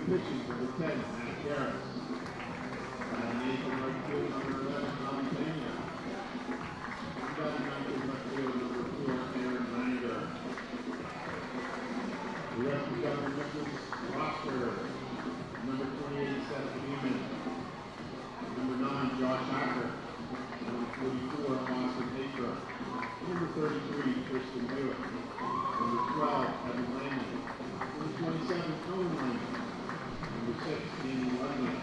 pitching for the 10, Matt Garris. Batting 8th in right field, number 11, Tommy Pena. Batting 9th in left field, number 4, Aaron Langer. The rest of Governor Nichols roster, number 28, Seth Neiman. Number 9, Josh Hacker. Number 44, Austin Akra. Number 33, Kristen Hewitt. Number 12, Evan Langley. Number 27, Owen Langley. Number 6, Danny Ludley.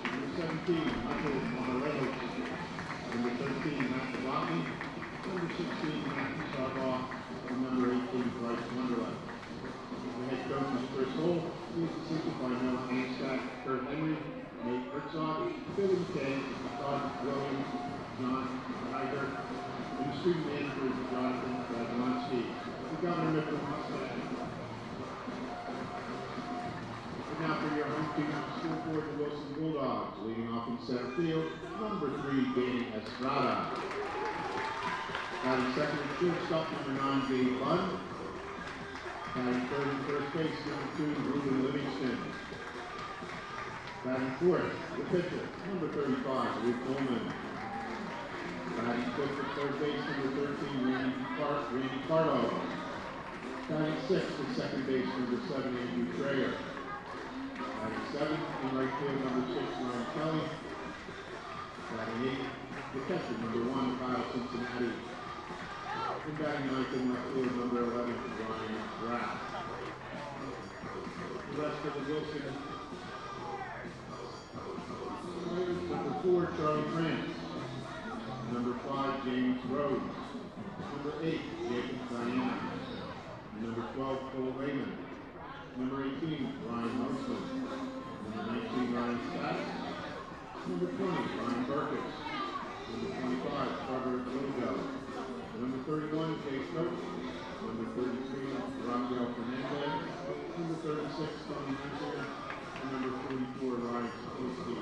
Number 17, Michael Monarelos. Number 13, Matt Rodney. Number 16, Matthew Sarbaugh. And number 18, Bryce Wonderland. The head coach is Chris Holt. He is assisted by Noah Anstad, Kurt Henry, Nate Herzog, Billy McKay, Todd Williams, John Ryder, and the student manager is Jonathan Radwanski. The Governor Mitchell Mustang. And now for your home team, school board, the Wilson Bulldogs, leading off in center field, number 3, Danny Estrada. Batting second and shortstop, number 9, Dave Bunn. Batting third and first base, number 2, Ruben Livingston. Batting fourth, the pitcher, number 35, Luke Coleman. Batting fifth at third base, number 13, Randy Cardo. Batting sixth at second base, number 7, Andrew Trayer. Batting seventh in right field, number 6, Ryan Kelly. Batting eighth, the catcher, number 1, Kyle Cincinnati. And batting ninth in left field, number 11, Ryan Graff. The rest of the Wilson players, number 4, Charlie France. Number 5, James Rhodes. Number 8, Jacob Diana. Number 12, Cole Raymond. Number 18, Ryan Mosman. Number 19, Ryan Stats. Number 20, Ryan Burkus. Number 25, Trevor Logo. Number 31, Jay Stokes. Number 33, Rafael Fernandez. Number 36, Tony Hunter. And number 44, Ryan Sapolsky.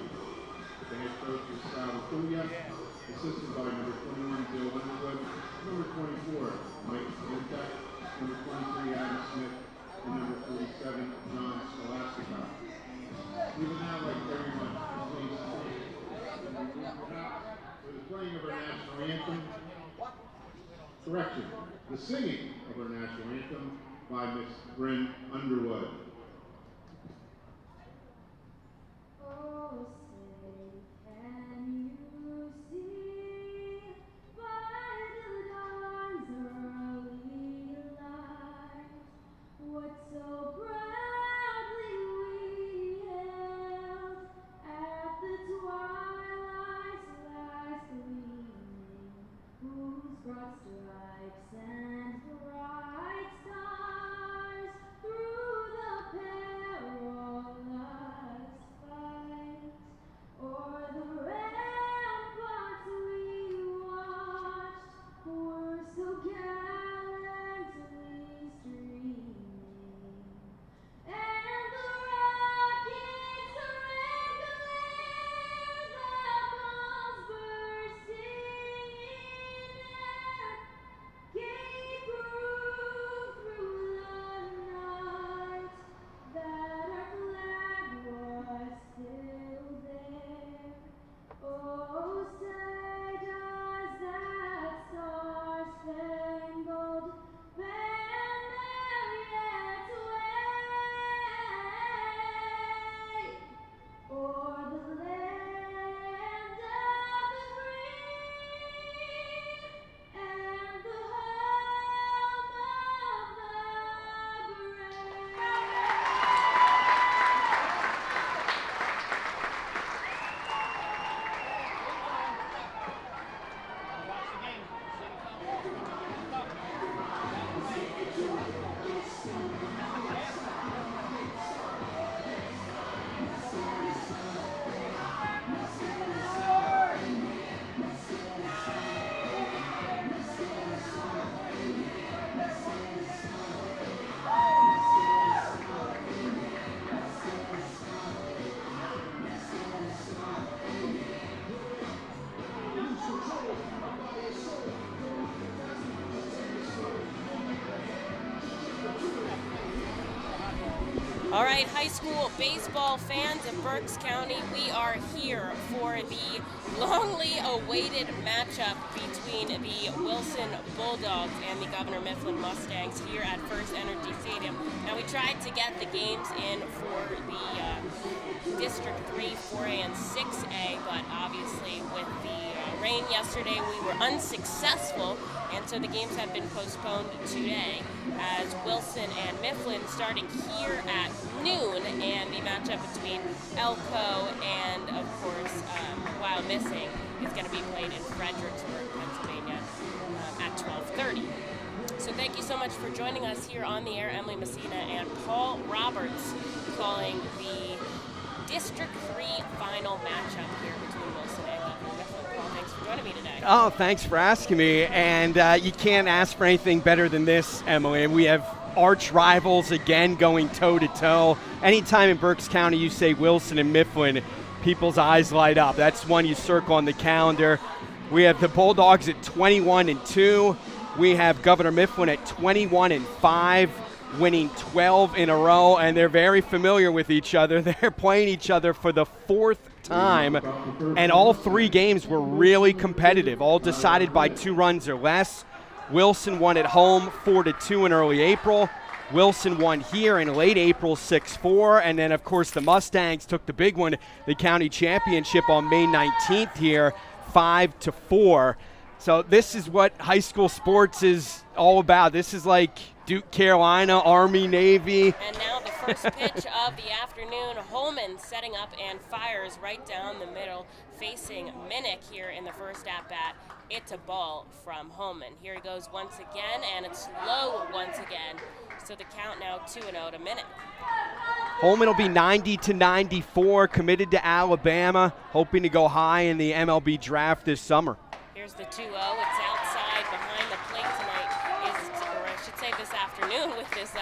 The head coach is Sal Kuya, assisted by number 21, Bill Underwood. Number 24, Mike Vintek. Number 23, Adam Smith. And number 47, John Scholastica. We would now like everyone to please stand for the playing of our national anthem. Correction, the singing of our national anthem by Miss Bryn Underwood. Oh, say, can you see by the dawn's early light what so proudly we hailed at the twilight's last gleaming, whose broad stripes and bright stars through the All right, high school baseball fans of Berks County, we are here for the longly awaited matchup between the Wilson Bulldogs and the Governor Mifflin Mustangs here at First Energy Stadium. Now, we tried to get the games in for the District 3, 4A, and 6A, but obviously with the rain yesterday, we were unsuccessful, and so the games have been postponed today as Wilson and Mifflin starting here at noon, and the matchup between Elko and, of course, while missing, is going to be played in Fredericksburg, Pennsylvania at 12:30. So thank you so much for joining us here on the air. Emily Messina and Paul Roberts calling the District 3 final matchup here between Wilson and Mifflin. Paul, thanks for joining me today. Oh, thanks for asking me. And you can't ask for anything better than this, Emily. We have arch rivals again going toe-to-toe. Anytime in Berks County you say Wilson and Mifflin, people's eyes light up. That's one you circle on the calendar. We have the Bulldogs at 21-2. We have Governor Mifflin at 21-5, winning 12 in a row, and they're very familiar with each other. They're playing each other for the fourth time, and all three games were really competitive, all decided by 2 runs or less. Wilson won at home 4-2 in early April. Wilson won here in late April 6-4, and then of course the Mustangs took the big one, the county championship on May 19th here, 5-4. So this is what high school sports is all about. This is like Duke, Carolina, Army, Navy. And now the first pitch of the afternoon, Holman setting up and fires right down the middle, facing Minnick here in the first at-bat. It's a ball from Holman. Here he goes once again, and it's low once again. So the count now 2-0 to Minnick. Holman will be 90-94, committed to Alabama, hoping to go high in the MLB draft this summer. Here's the 2-0. It's outside behind the plate tonight, or I should say this afternoon with this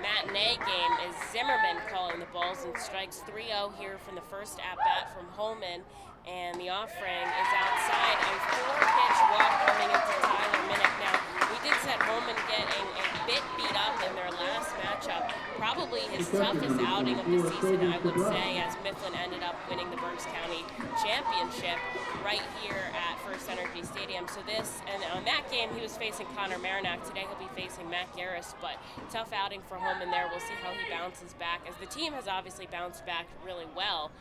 matinee game, is Zimmerman calling the balls and strikes. 3-0 here from the first at-bat from Holman, and the offering is outside. A 4-pitch walk coming into Tyler Minnick. Now, we did set Holman getting a bit beat up in their last matchup. Probably his toughest outing of the season, I would say, as Mifflin ended up winning the Berks County Championship right here at First Energy Stadium. So this, and on that game, he was facing Connor Marinac. Today he'll be facing Matt Garris, but tough outing for Holman there. We'll see how he bounces back, as the team has obviously bounced back really well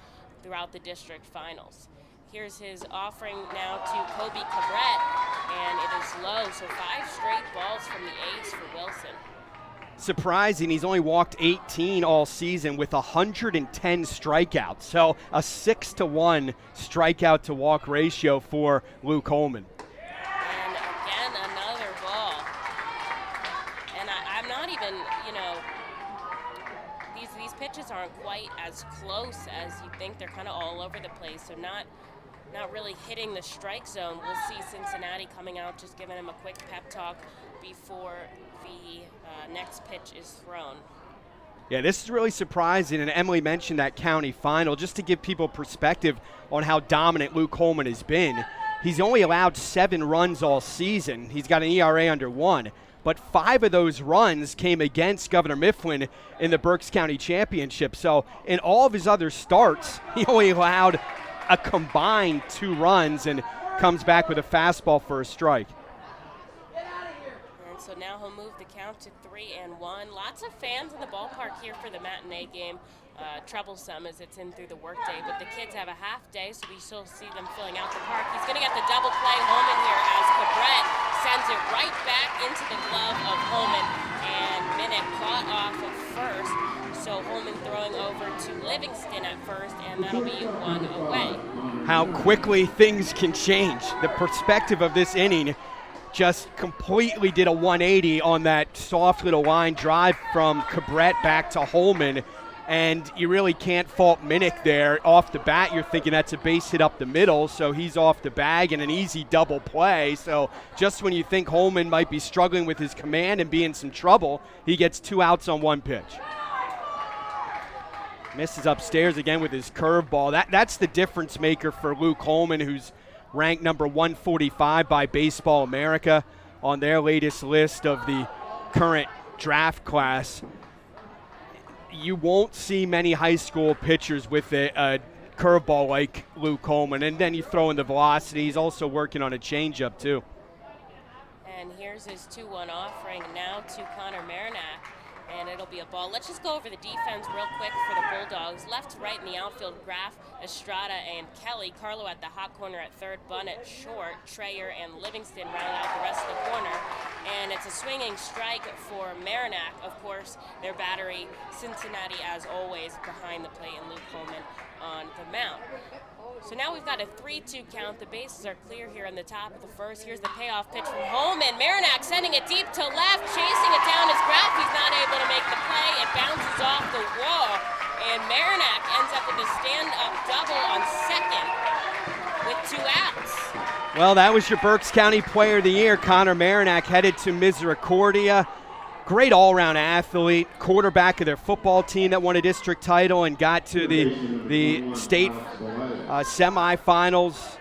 throughout the district finals. Here's his offering now to Kobe Cabret, and it is low, so 5 straight balls from the ace for Wilson. Surprising, he's only walked 18 all season with 110 strikeouts, so a 6-to-1 strikeout to walk ratio for Luke Holman. And again, another ball. And I'm not even, these pitches aren't quite as close as you think. They're kind of all over the place, so not really hitting the strike zone. We'll see Cincinnati coming out, just giving him a quick pep talk before the next pitch is thrown. Yeah, this is really surprising, and Emily mentioned that county final. Just to give people perspective on how dominant Luke Holman has been, he's only allowed 7 runs all season. He's got an ERA under 1, but 5 of those runs came against Governor Mifflin in the Berks County Championship. So in all of his other starts, he only allowed a combined 2 runs and comes back with a fastball for a strike. And so now he'll move the count to 3-1. Lots of fans in the ballpark here for the matinee game. Troublesome as it's in through the workday, but the kids have a half day, so we still see them filling out the park. He's going to get the double play. Holman here as Cabret sends it right back into the glove of Holman, and Minnick caught off of first. So Holman throwing over to Livingston at first, and that'll be 1 away. How quickly things can change. The perspective of this inning just completely did a 180 on that soft little line drive from Cabret back to Holman, and you really can't fault Minnick there. Off the bat, you're thinking that's a base hit up the middle, so he's off the bag and an easy double play. So just when you think Holman might be struggling with his command and be in some trouble, he gets 2 outs on 1 pitch. Misses upstairs again with his curveball. That's the difference maker for Luke Holman, who's ranked number 145 by Baseball America on their latest list of the current draft class. you won't see many high school pitchers with a curveball like Luke Holman, and then you throw in the velocity. He's also working on a changeup too. And here's his 2-1 offering now to Connor Marinac, and it'll be a ball. Let's just go over the defense real quick for the Bulldogs. Left to right in the outfield, Graff, Estrada, and Kelly. Carlo at the hot corner at third, Bunn at short, Treyer and Livingston round out the rest of the corner. And it's a swinging strike for Marinac. Of course, their battery, Cincinnati as always, behind the plate, and Luke Holman on the mound. So now we've got a 3-2 count. The bases are clear here in the top of the first. Here's the payoff pitch from Holman. Marinac sending it deep to left, chasing it down is Graff. He's not able to make the play. It bounces off the wall, and Marinac ends up with a stand-up double on second with 2 outs. Well, that was your Berks County Player of the Year. Connor Marinac headed to Misericordia. Great all-around athlete, quarterback of their football team that won a district title and got to the state semifinals.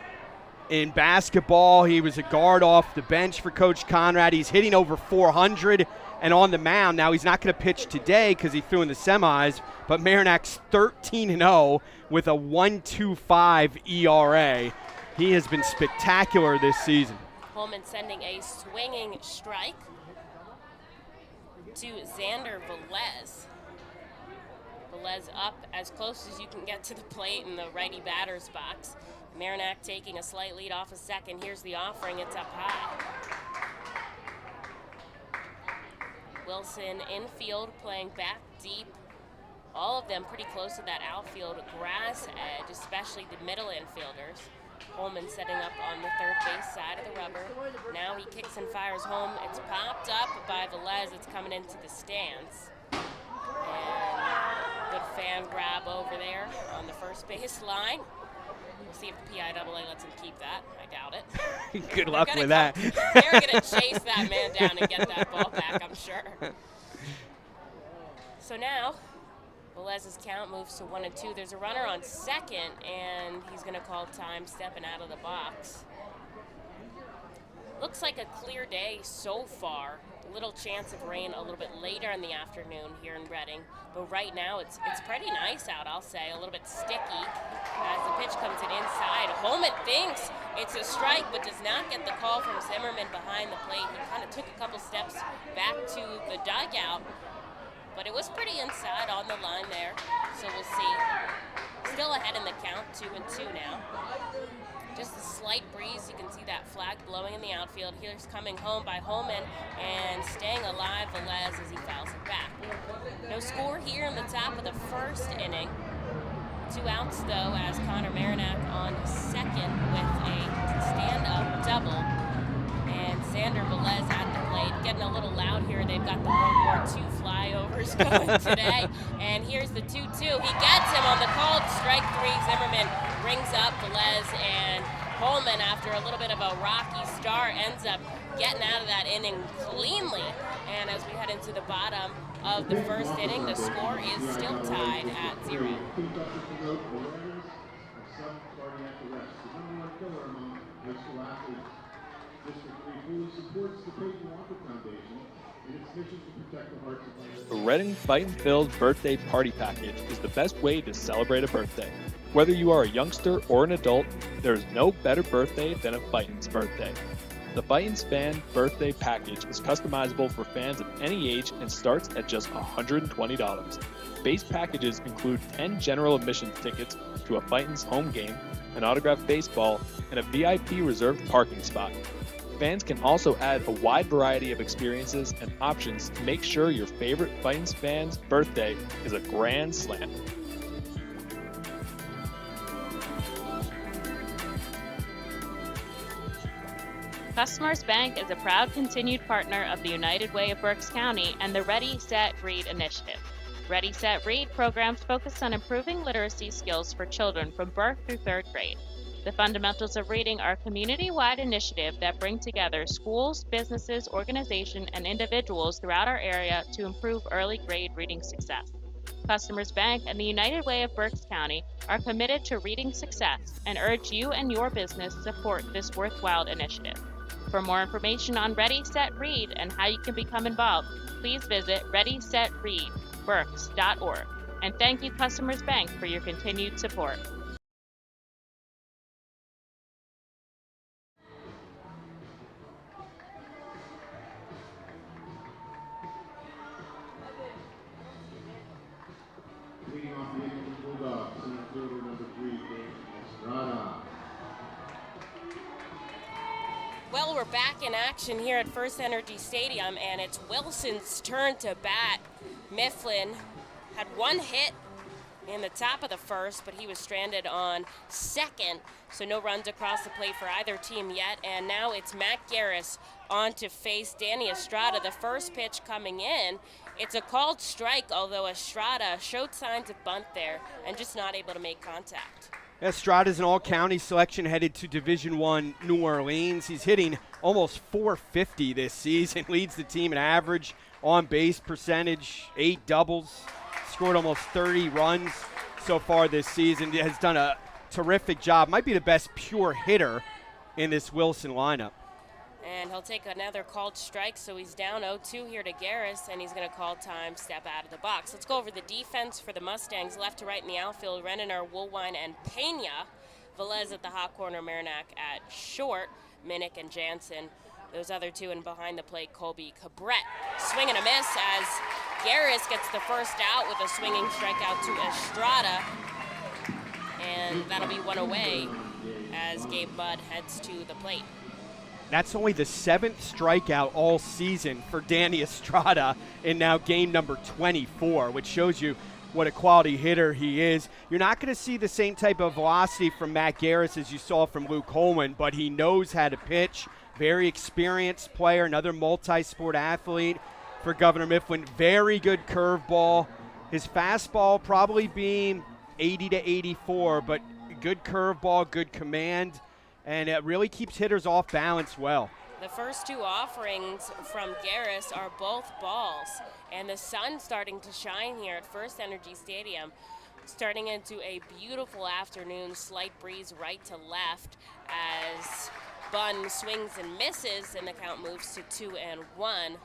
In basketball, he was a guard off the bench for Coach Conrad. He's hitting over 400 and on the mound. Now, he's not going to pitch today because he threw in the semis, but Marinac's 13-0 with a 1.25 ERA. He has been spectacular this season. Holman sending a swinging strike to Xander Velez. Velez up as close as you can get to the plate in the righty batter's box. Marinac taking a slight lead off a second. Here's the offering. It's up high. Wilson infield playing back deep. All of them pretty close to that outfield grass edge, especially the middle infielders. Holman setting up on the third base side of the rubber. Now he kicks and fires home. It's popped up by Velez. It's coming into the stands. And good fan grab over there on the first base line. We'll see if the PIAA lets him keep that. I doubt it. Good luck with that. They're going to chase that man down and get that ball back, I'm sure. So now, Velez's count moves to 1-2. There's a runner on second, and he's going to call time stepping out of the box. Looks like a clear day so far. A little chance of rain a little bit later in the afternoon here in Reading, but right now it's pretty nice out, I'll say. A little bit sticky as the pitch comes in inside. Holman thinks it's a strike, but does not get the call from Zimmerman behind the plate. He kind of took a couple steps back to the dugout, but it was pretty inside on the line there, so we'll see. Still ahead in the count, 2-2 now. Just a slight breeze. You can see that flag blowing in the outfield. Here's coming home by Holman and staying alive, Velez, as he fouls it back. No score here in the top of the first inning. 2 outs, though, as Connor Marinac on second with a stand-up double. And Xander Velez at the plate. Getting a little loud here. They've got the World War II flyovers going today. And here's the 2-2. He gets him on the called strike 3. Zimmerman brings up Velez, and Holman, after a little bit of a rocky start, ends up getting out of that inning cleanly. And as we head into the bottom of the first inning, the score is still tied at 0. The Reading Fightin' Birthday Party Package is the best way to celebrate a birthday. Whether you are a youngster or an adult, there is no better birthday than a Fightin's birthday. The Fightin's Fan Birthday Package is customizable for fans of any age and starts at just $120. Base packages include 10 general admission tickets to a Fightin's home game, an autographed baseball, and a VIP reserved parking spot. Fans can also add a wide variety of experiences and options to make sure your favorite Fightin's fan's birthday is a grand slam. Customers Bank is a proud continued partner of the United Way of Berks County and the Ready, Set, Read initiative. Ready, Set, Read programs focus on improving literacy skills for children from birth through 3rd grade. The Fundamentals of Reading are a community-wide initiative that bring together schools, businesses, organizations, and individuals throughout our area to improve early grade reading success. Customers Bank and the United Way of Berks County are committed to reading success and urge you and your business to support this worthwhile initiative. For more information on Ready, Set, Read and how you can become involved, please visit Ready, Set, Read www.berks.org. And thank you, Customers Bank, for your continued support. Leading off the Eagles Bulldogs, center fielder number 3, James Estrada. Well, we're back in action here at First Energy Stadium, and it's Wilson's turn to bat. Mifflin had one hit in the top of the first, but he was stranded on second, so no runs across the plate for either team yet. And now it's Matt Garris on to face Danny Estrada. The first pitch coming in, it's a called strike, although Estrada showed signs of bunt there and just not able to make contact. Estrada's an all-county selection headed to Division I New Orleans. He's hitting almost .450 this season, leads the team in average, on-base percentage, 8 doubles, scored almost 30 runs so far this season. Has done a terrific job. Might be the best pure hitter in this Wilson lineup. And he'll take another called strike, so he's down 0-2 here to Garris, and he's going to call time, step out of the box. Let's go over the defense for the Mustangs. Left to right in the outfield, Renaner, Woolwine, and Pena. Velez at the hot corner, Marinac at short, Minnick and Jansen. Those other two, and behind the plate, Colby Cabret. Swing and a miss as Garris gets the first out with a swinging strikeout to Estrada. And that'll be one away as Gabe Budd heads to the plate. That's only the 7th strikeout all season for Danny Estrada in now game number 24, which shows you what a quality hitter he is. You're not going to see the same type of velocity from Matt Garris as you saw from Luke Holman, but he knows how to pitch. Very experienced player, another multi-sport athlete for Governor Mifflin. Very good curveball. His fastball probably being 80 to 84, but good curveball, good command, and it really keeps hitters off balance well. The first two offerings from Garris are both balls, and the sun's starting to shine here at First Energy Stadium, starting into a beautiful afternoon, slight breeze right to left as Bunn swings and misses, and the count moves to 2-1.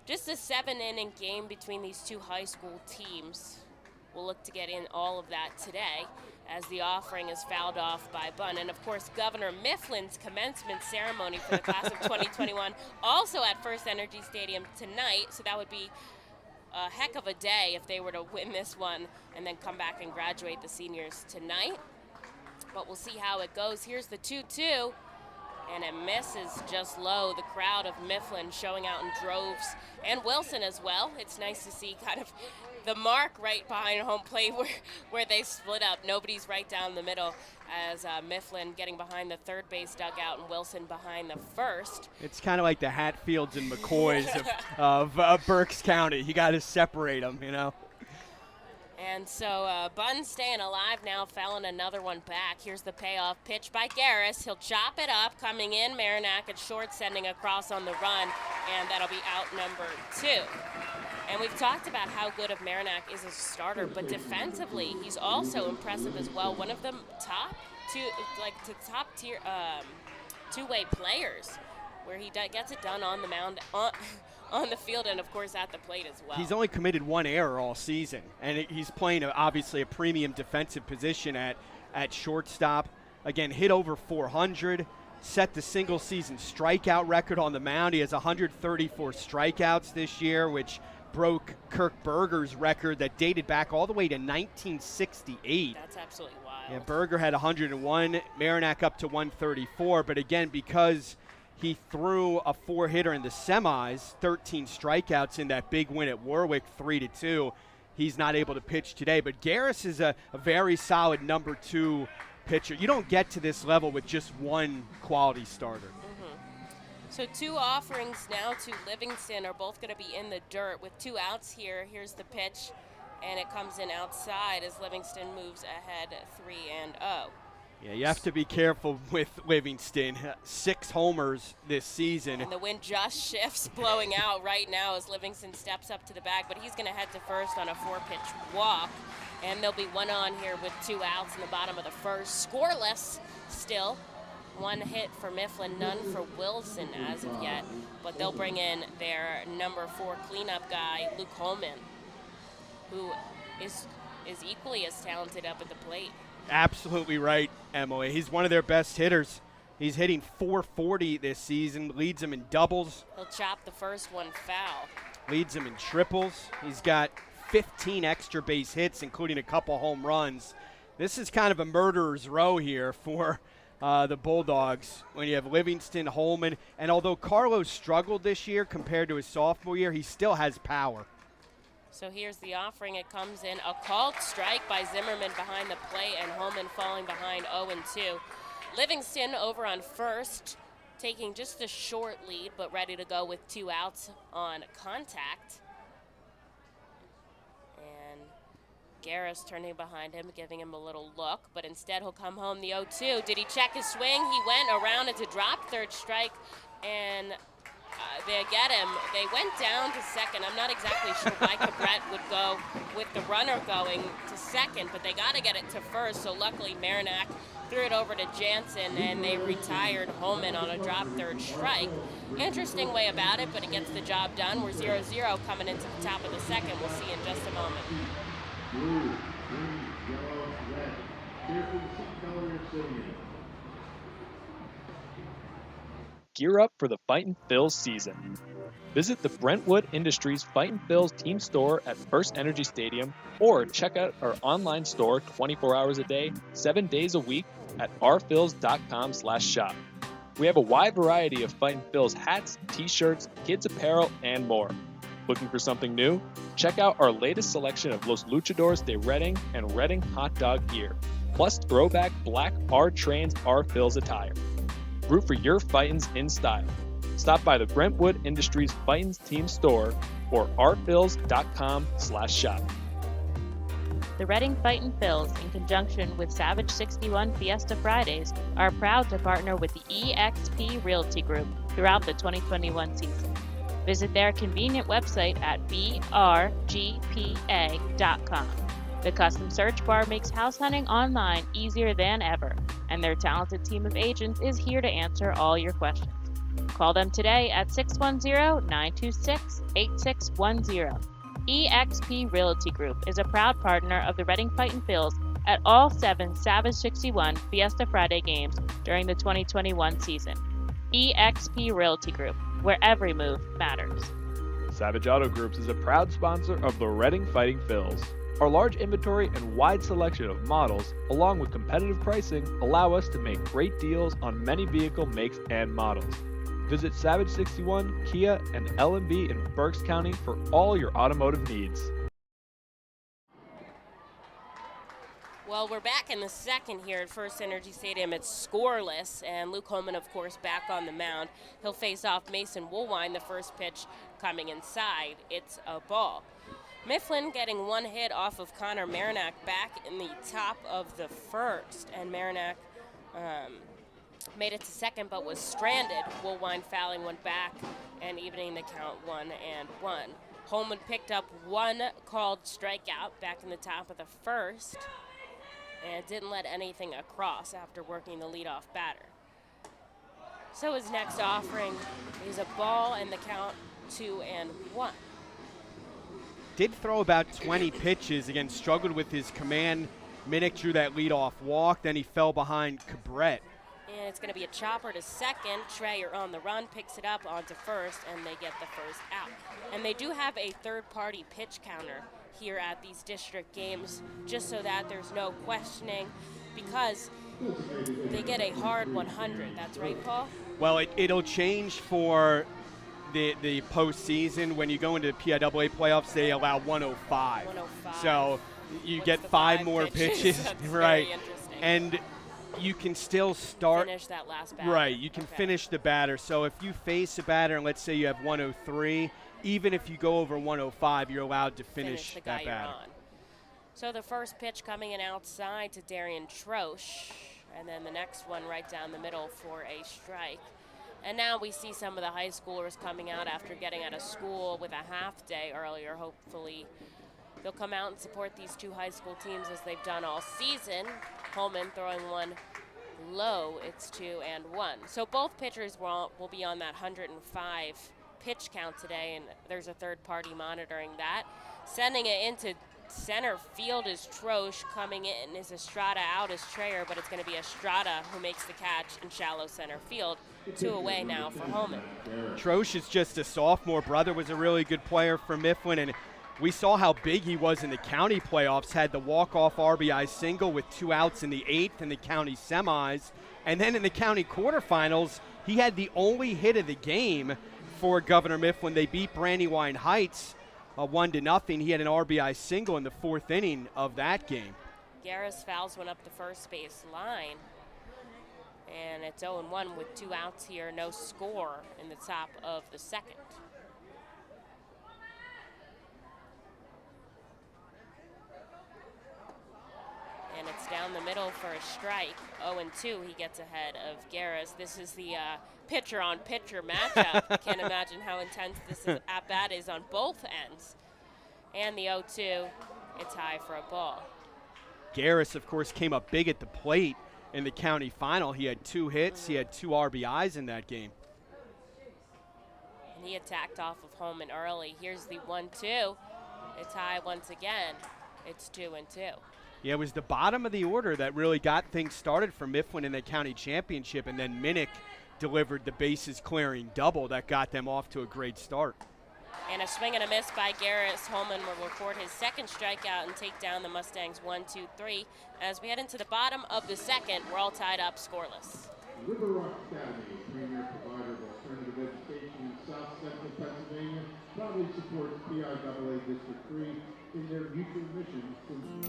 Just a 7-inning game between these two high school teams. We'll look to get in all of that today as the offering is fouled off by Bunn. And of course, Governor Mifflin's commencement ceremony for the class of 2021 also at First Energy Stadium tonight. So that would be a heck of a day if they were to win this one and then come back and graduate the seniors tonight. But we'll see how it goes. Here's the 2-2. And it misses just low. The crowd of Mifflin showing out in droves, and Wilson as well. It's nice to see kind of the mark right behind home plate where they split up. Nobody's right down the middle as Mifflin getting behind the third base dugout and Wilson behind the first. It's kind of like the Hatfields and McCoys of Berks County. You got to separate them, you know. And so Bunn staying alive now, fouling another one back. Here's the payoff pitch by Garris. He'll chop it up, coming in. Marinac at short, sending across on the run, and that'll be out number 2. And we've talked about how good of Marinac is as a starter, but defensively, he's also impressive as well. One of the top tier two-way players, where he gets it done on the mound, on the field, and of course at the plate as well. He's only committed one error all season, and he's playing obviously a premium defensive position at shortstop. Again, hit over 400, set the single season strikeout record on the mound. He has 134 strikeouts this year, which broke Kirk Berger's record that dated back all the way to 1968. That's absolutely wild. Yeah, Berger had 101, Marinac up to 134, but again, because he threw a 4-hitter in the semis, 13 strikeouts in that big win at Warwick, 3-2. He's not able to pitch today, but Garris is a very solid number 2 pitcher. You don't get to this level with just one quality starter. So 2 offerings now to Livingston are both going to be in the dirt with 2 outs here. Here's the pitch, and it comes in outside as Livingston moves ahead 3-0. Yeah, you have to be careful with Livingston. 6 homers this season. And the wind just shifts, blowing out right now as Livingston steps up to the bag, but he's going to head to first on a 4-pitch walk. And there'll be 1 on here with 2 outs in the bottom of the first. Scoreless still. 1 hit for Mifflin, none for Wilson as of yet. But they'll bring in their number 4 cleanup guy, Luke Holman. who is equally as talented up at the plate. Absolutely right, Emily. He's one of their best hitters. He's hitting .440 this season, leads them in doubles. He'll chop the first one foul. Leads them in triples. He's got 15 extra base hits, including a couple home runs. This is kind of a murderer's row here for the Bulldogs when you have Livingston, Holman, and although Carlos struggled this year compared to his sophomore year, he still has power. So here's the offering. It comes in. A called strike by Zimmerman behind the plate, and Holman falling behind 0-2. Livingston over on first, taking just a short lead, but ready to go with 2 outs on contact. And Garris turning behind him, giving him a little look, but instead he'll come home the 0-2. Did he check his swing? He went around it to drop third strike, and they get him. They went down to second. I'm not exactly sure why Cabret would go with the runner going to second, but they got to get it to first, so luckily Marinac threw it over to Jansen, and they retired Holman on a drop third strike. Interesting way about it, but it gets the job done. We're 0-0 coming into the top of the second. We'll see in just a moment. Blue, green, yellow, red. Carefully see color you're sitting in. Gear up for the Fightin' Phils season. Visit the Brentwood Industries Fightin' Phils team store at First Energy Stadium, or check out our online store 24 hours a day, 7 days a week at rphils.com/shop. We have a wide variety of Fightin' Phils hats, t-shirts, kids apparel, and more. Looking for something new? Check out our latest selection of Los Luchadores de Reading and Reading hot dog gear, plus throwback black R-Trains R-Phils attire. Root for your Fightins in style. Stop by the Brentwood Industries Fightins team store or rphils.com/shop. The Reading Fightin' Phils, in conjunction with Savage 61 Fiesta Fridays, are proud to partner with the eXp Realty Group throughout the 2021 season. Visit their convenient website at brgpa.com. The custom search bar makes house hunting online easier than ever, and their talented team of agents is here to answer all your questions. Call them today at 610-926-8610. eXp Realty Group is a proud partner of the Reading Fightin' Phils at all 7 Savage 61 Fiesta Friday games during the 2021 season. eXp Realty Group, where every move matters. Savage Auto Groups is a proud sponsor of the Reading Fightin' Phils. Our large inventory and wide selection of models, along with competitive pricing, allow us to make great deals on many vehicle makes and models. Visit Savage 61, Kia, and L&B in Berks County for all your automotive needs. Well, we're back in the second here at First Energy Stadium. It's scoreless, and Luke Holman, of course, back on the mound. He'll face off Mason Woolwine, the first pitch coming inside. It's a ball. Mifflin getting one hit off of Connor Marinac back in the top of the first, and Marinac made it to second but was stranded. Woolwine fouling one back and evening the count 1-1. Holman picked up one called strikeout back in the top of the first and didn't let anything across after working the leadoff batter. So his next offering is a ball and the count 2-1. Did throw about 20 pitches, again struggled with his command. Minnick drew that leadoff walk, then he fell behind Cabret. And it's going to be a chopper to second. Schreier on the run, picks it up onto first, and they get the first out. And they do have a third-party pitch counter here at these district games, just so that there's no questioning, because they get a hard 100. That's right, Paul? Well, it'll change for the postseason. When you go into the PIAA playoffs, they allow 105. 105. So you What's get the 5 more pitches. That's right. very interesting. And you can still start. Finish that last batter. Right. You can finish the batter. So if you face a batter and let's say you have 103, even if you go over 105, you're allowed to finish the guy that you're batter. on. So the first pitch coming in outside to Darian Troche, and then the next one right down the middle for a strike. And now we see some of the high schoolers coming out after getting out of school with a half day earlier. Hopefully they'll come out and support these two high school teams as they've done all season. Holman throwing one low. It's 2-1. So both pitchers will be on that 105 pitch count today, and there's a third party monitoring that. Sending it into center field is Troche. Coming in is Estrada, out is Trayer, but it's going to be Estrada who makes the catch in shallow center field. 2 away now for Holman. Troche is just a sophomore. Brother was a really good player for Mifflin, and we saw how big he was in the county playoffs. Had the walk-off RBI single with 2 outs in the 8th in the county semis. And then in the county quarterfinals, he had the only hit of the game for Governor Mifflin. They beat Brandywine Heights 1-0. He had an RBI single in the 4th inning of that game. Garris fouls one up the first base line. And it's 0-1 with 2 outs here, no score in the top of the second. And it's down the middle for a strike. 0-2, he gets ahead of Garris. This is the pitcher-on-pitcher matchup. Can't imagine how intense this at-bat is on both ends. And the 0-2, it's high for a ball. Garris, of course, came up big at the plate in the county final. He had 2 hits. He had 2 RBIs in that game. And he attacked off of Holman early. Here's the 1-2. It's high once again. It's 2-2. Yeah, it was the bottom of the order that really got things started for Mifflin in the county championship, and then Minnick delivered the bases-clearing double that got them off to a great start. And a swing and a miss by Garris. Holman will record his second strikeout and take down the Mustangs 1-2-3. As we head into the bottom of the second, we're all tied up scoreless. River Rock Academy, premier provider of alternative education in South Central Pennsylvania, proudly supports PIAA District 3 in their mutual mission.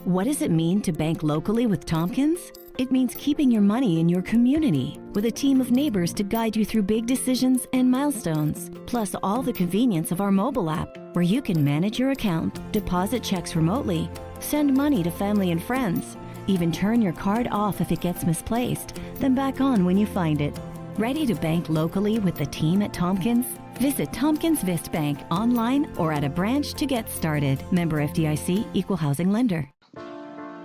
What does it mean to bank locally with Tompkins? It means keeping your money in your community with a team of neighbors to guide you through big decisions and milestones, plus all the convenience of our mobile app where you can manage your account, deposit checks remotely, send money to family and friends, even turn your card off if it gets misplaced, then back on when you find it. Ready to bank locally with the team at Tompkins? Visit Tompkins Vist Bank online or at a branch to get started. Member FDIC, Equal Housing Lender.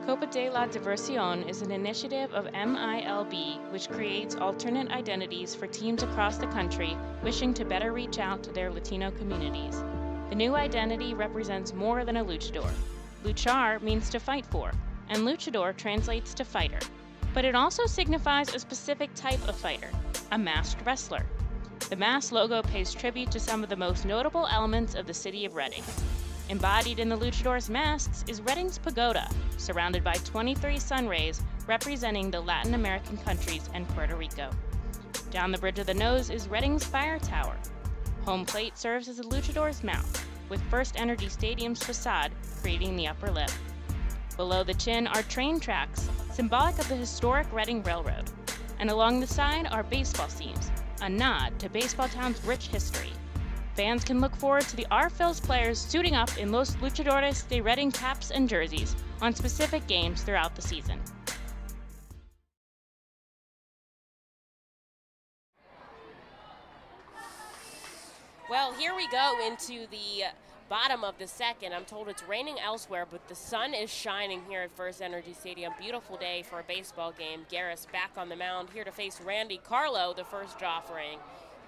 Copa de la Diversión is an initiative of MILB which creates alternate identities for teams across the country wishing to better reach out to their Latino communities. The new identity represents more than a luchador. Luchar means to fight for, and luchador translates to fighter. But it also signifies a specific type of fighter, a masked wrestler. The mask logo pays tribute to some of the most notable elements of the city of Reading. Embodied in the luchador's masks is Reading's pagoda, surrounded by 23 sun rays representing the Latin American countries and Puerto Rico. Down the bridge of the nose is Reading's fire tower. Home plate serves as the luchador's mouth, with First Energy Stadium's facade creating the upper lip. Below the chin are train tracks, symbolic of the historic Reading Railroad. And along the side are baseball seams, a nod to Baseball Town's rich history. Fans can look forward to the R-Phil's players suiting up in Los Luchadores de Reading caps and jerseys on specific games throughout the season. Well, here we go into the bottom of the second. I'm told it's raining elsewhere, but the sun is shining here at First Energy Stadium. Beautiful day for a baseball game. Garris back on the mound here to face Randy Carlo. The first offering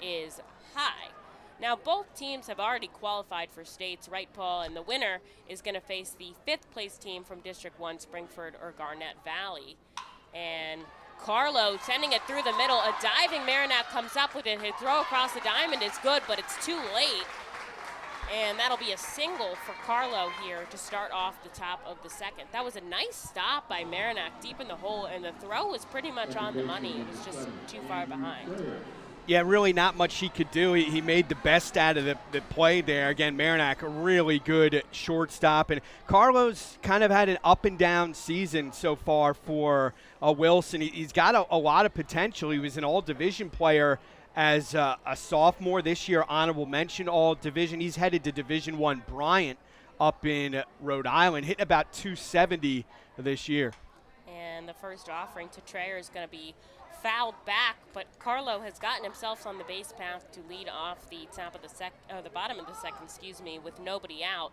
is high. Now, both teams have already qualified for states, right, Paul? And the winner is going to face the 5th place team from District 1, Springford or Garnett Valley. And Carlo sending it through the middle. A diving Marinac comes up with it. His throw across the diamond is good, but it's too late. And that'll be a single for Carlo here to start off the top of the second. That was a nice stop by Marinac deep in the hole, and the throw was pretty much on the money. It was just too far behind. Yeah, really not much he could do. He made the best out of the play there. Again, Marinac, a really good shortstop. And Carlos kind of had an up-and-down season so far for Wilson. He's got a lot of potential. He was an all-division player as a sophomore this year, honorable mention all-division. He's headed to Division I Bryant up in Rhode Island, hitting about 270 this year. And the first offering to Trayer is going to be fouled back, but Carlo has gotten himself on the base path to lead off the top of the bottom of the second, with nobody out,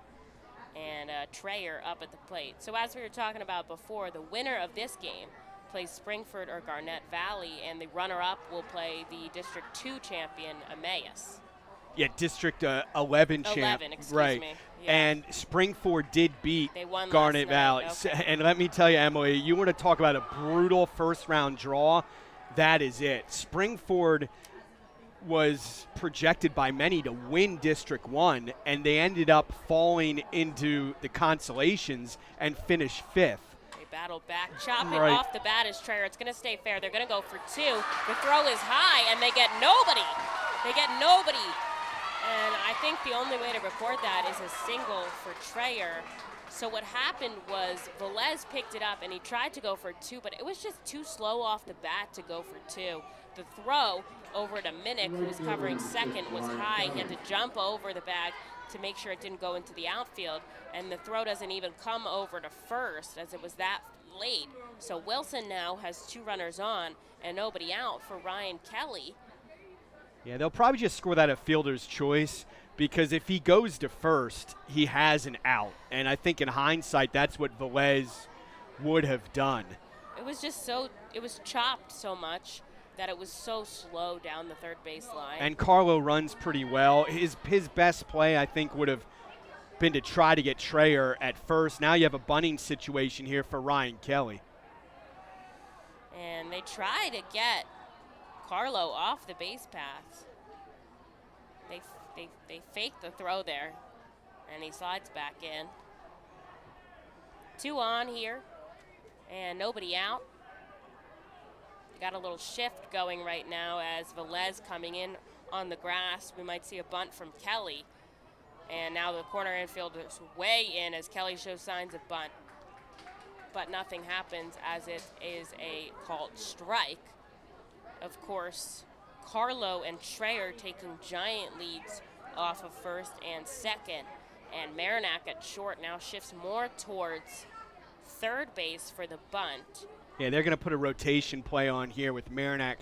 and Trayer up at the plate. So as we were talking about before, the winner of this game plays Springford or Garnett Valley, and the runner-up will play the District 2 champion, Emmaus. District 11 champ. 11, excuse right. me. Yeah. And Springford did beat They won Garnet last night. Valley. Okay. And let me tell you, Emily, you want to talk about a brutal first-round draw, that is it. Springford was projected by many to win District 1, and they ended up falling into the consolations and finished 5th. They battle back. Chop it Right. off the bat is Trayer. It's going to stay fair. They're going to go for 2. The throw is high, and they get nobody. And I think the only way to record that is a single for Trayer. So what happened was Velez picked it up, and he tried to go for 2, but it was just too slow off the bat to go for 2. The throw over to Minnick, who was covering second, was high. He had to jump over the bag to make sure it didn't go into the outfield, and the throw doesn't even come over to first as it was that late. So Wilson now has 2 runners on and nobody out for Ryan Kelly. Yeah, they'll probably just score that a fielder's choice, because if he goes to first, he has an out. And I think in hindsight, that's what Velez would have done. It was just it was chopped so much that it was so slow down the third base line. And Carlo runs pretty well. His best play, I think, would have been to try to get Trayer at first. Now you have a bunting situation here for Ryan Kelly. And they try to get Carlo off the base path. They fake the throw there, and he slides back in. 2 on here, and nobody out. Got a little shift going right now as Velez coming in on the grass. We might see a bunt from Kelly. And now the corner infielders way in as Kelly shows signs of bunt. But nothing happens as it is a called strike. Of course, Carlo and Trayer taking giant leads off of first and second. And Marinac at short now shifts more towards third base for the bunt. Yeah, they're going to put a rotation play on here with Marinac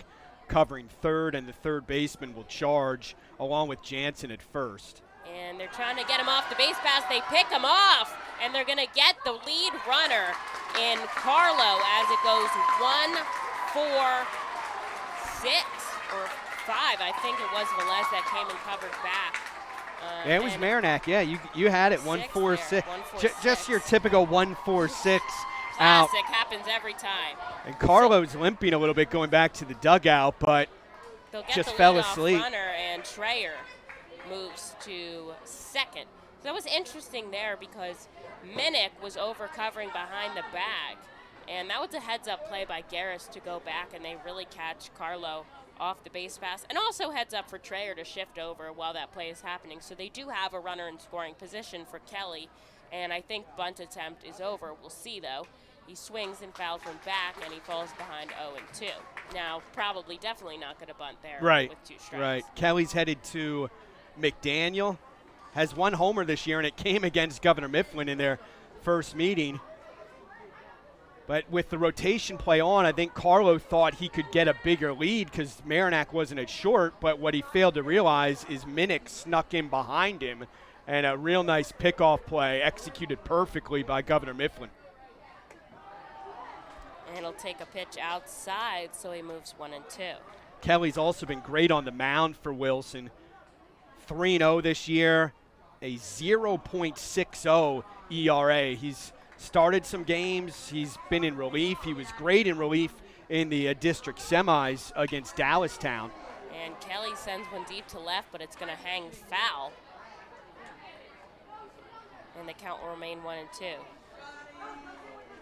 covering third, and the third baseman will charge along with Jansen at first. And they're trying to get him off the base pass. They pick him off, and they're going to get the lead runner in Carlo as it goes 1, 4, 6, or 5. I think it was Velez that came and covered back. Yeah, it was Marinac. Yeah, you had it. 1, 4, 6. Just your typical 1, 4, 6 out. Classic, happens every time. And Carlo's limping a little bit going back to the dugout, but They'll get just the fell leadoff asleep. Runner, and Trayer moves to second. So that was interesting there because Minnick was over covering behind the bag, and that was a heads-up play by Garris to go back, and they really catch Carlo off the base pass, and also heads up for Trayer to shift over while that play is happening. So they do have a runner in scoring position for Kelly, and I think bunt attempt is over. We'll see, though. He swings and fouls from back, and he falls behind 0-2. Now, probably definitely not going to bunt there with 2 strikes. Right. Kelly's headed to McDaniel. Has 1 homer this year, and it came against Governor Mifflin in their first meeting. But with the rotation play on, I think Carlo thought he could get a bigger lead because Marinac wasn't at short, but what he failed to realize is Minnick snuck in behind him, and a real nice pickoff play executed perfectly by Governor Mifflin. And he'll take a pitch outside, so he moves 1-2. Kelly's also been great on the mound for Wilson. 3-0 this year, a 0.60 ERA. He's started some games. He's been in relief. He was great in relief in the district semis against Dallastown. And Kelly sends one deep to left, but it's going to hang foul. And the count will remain 1-2.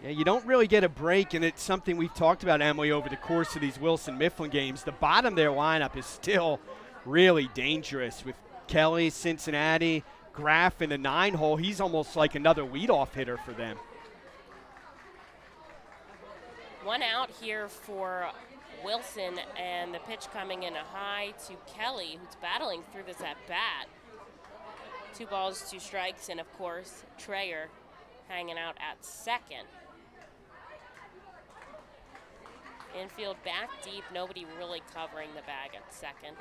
Yeah, you don't really get a break, and it's something we've talked about, Emily, over the course of these Wilson-Mifflin games. The bottom of their lineup is still really dangerous with Kelly, Cincinnati, Graff in the 9-hole. He's almost like another leadoff hitter for them. 1 out here for Wilson, and the pitch coming in a high to Kelly, who's battling through this at-bat. 2 balls, 2 strikes, and, of course, Trayer hanging out at second. Infield back deep, nobody really covering the bag at second.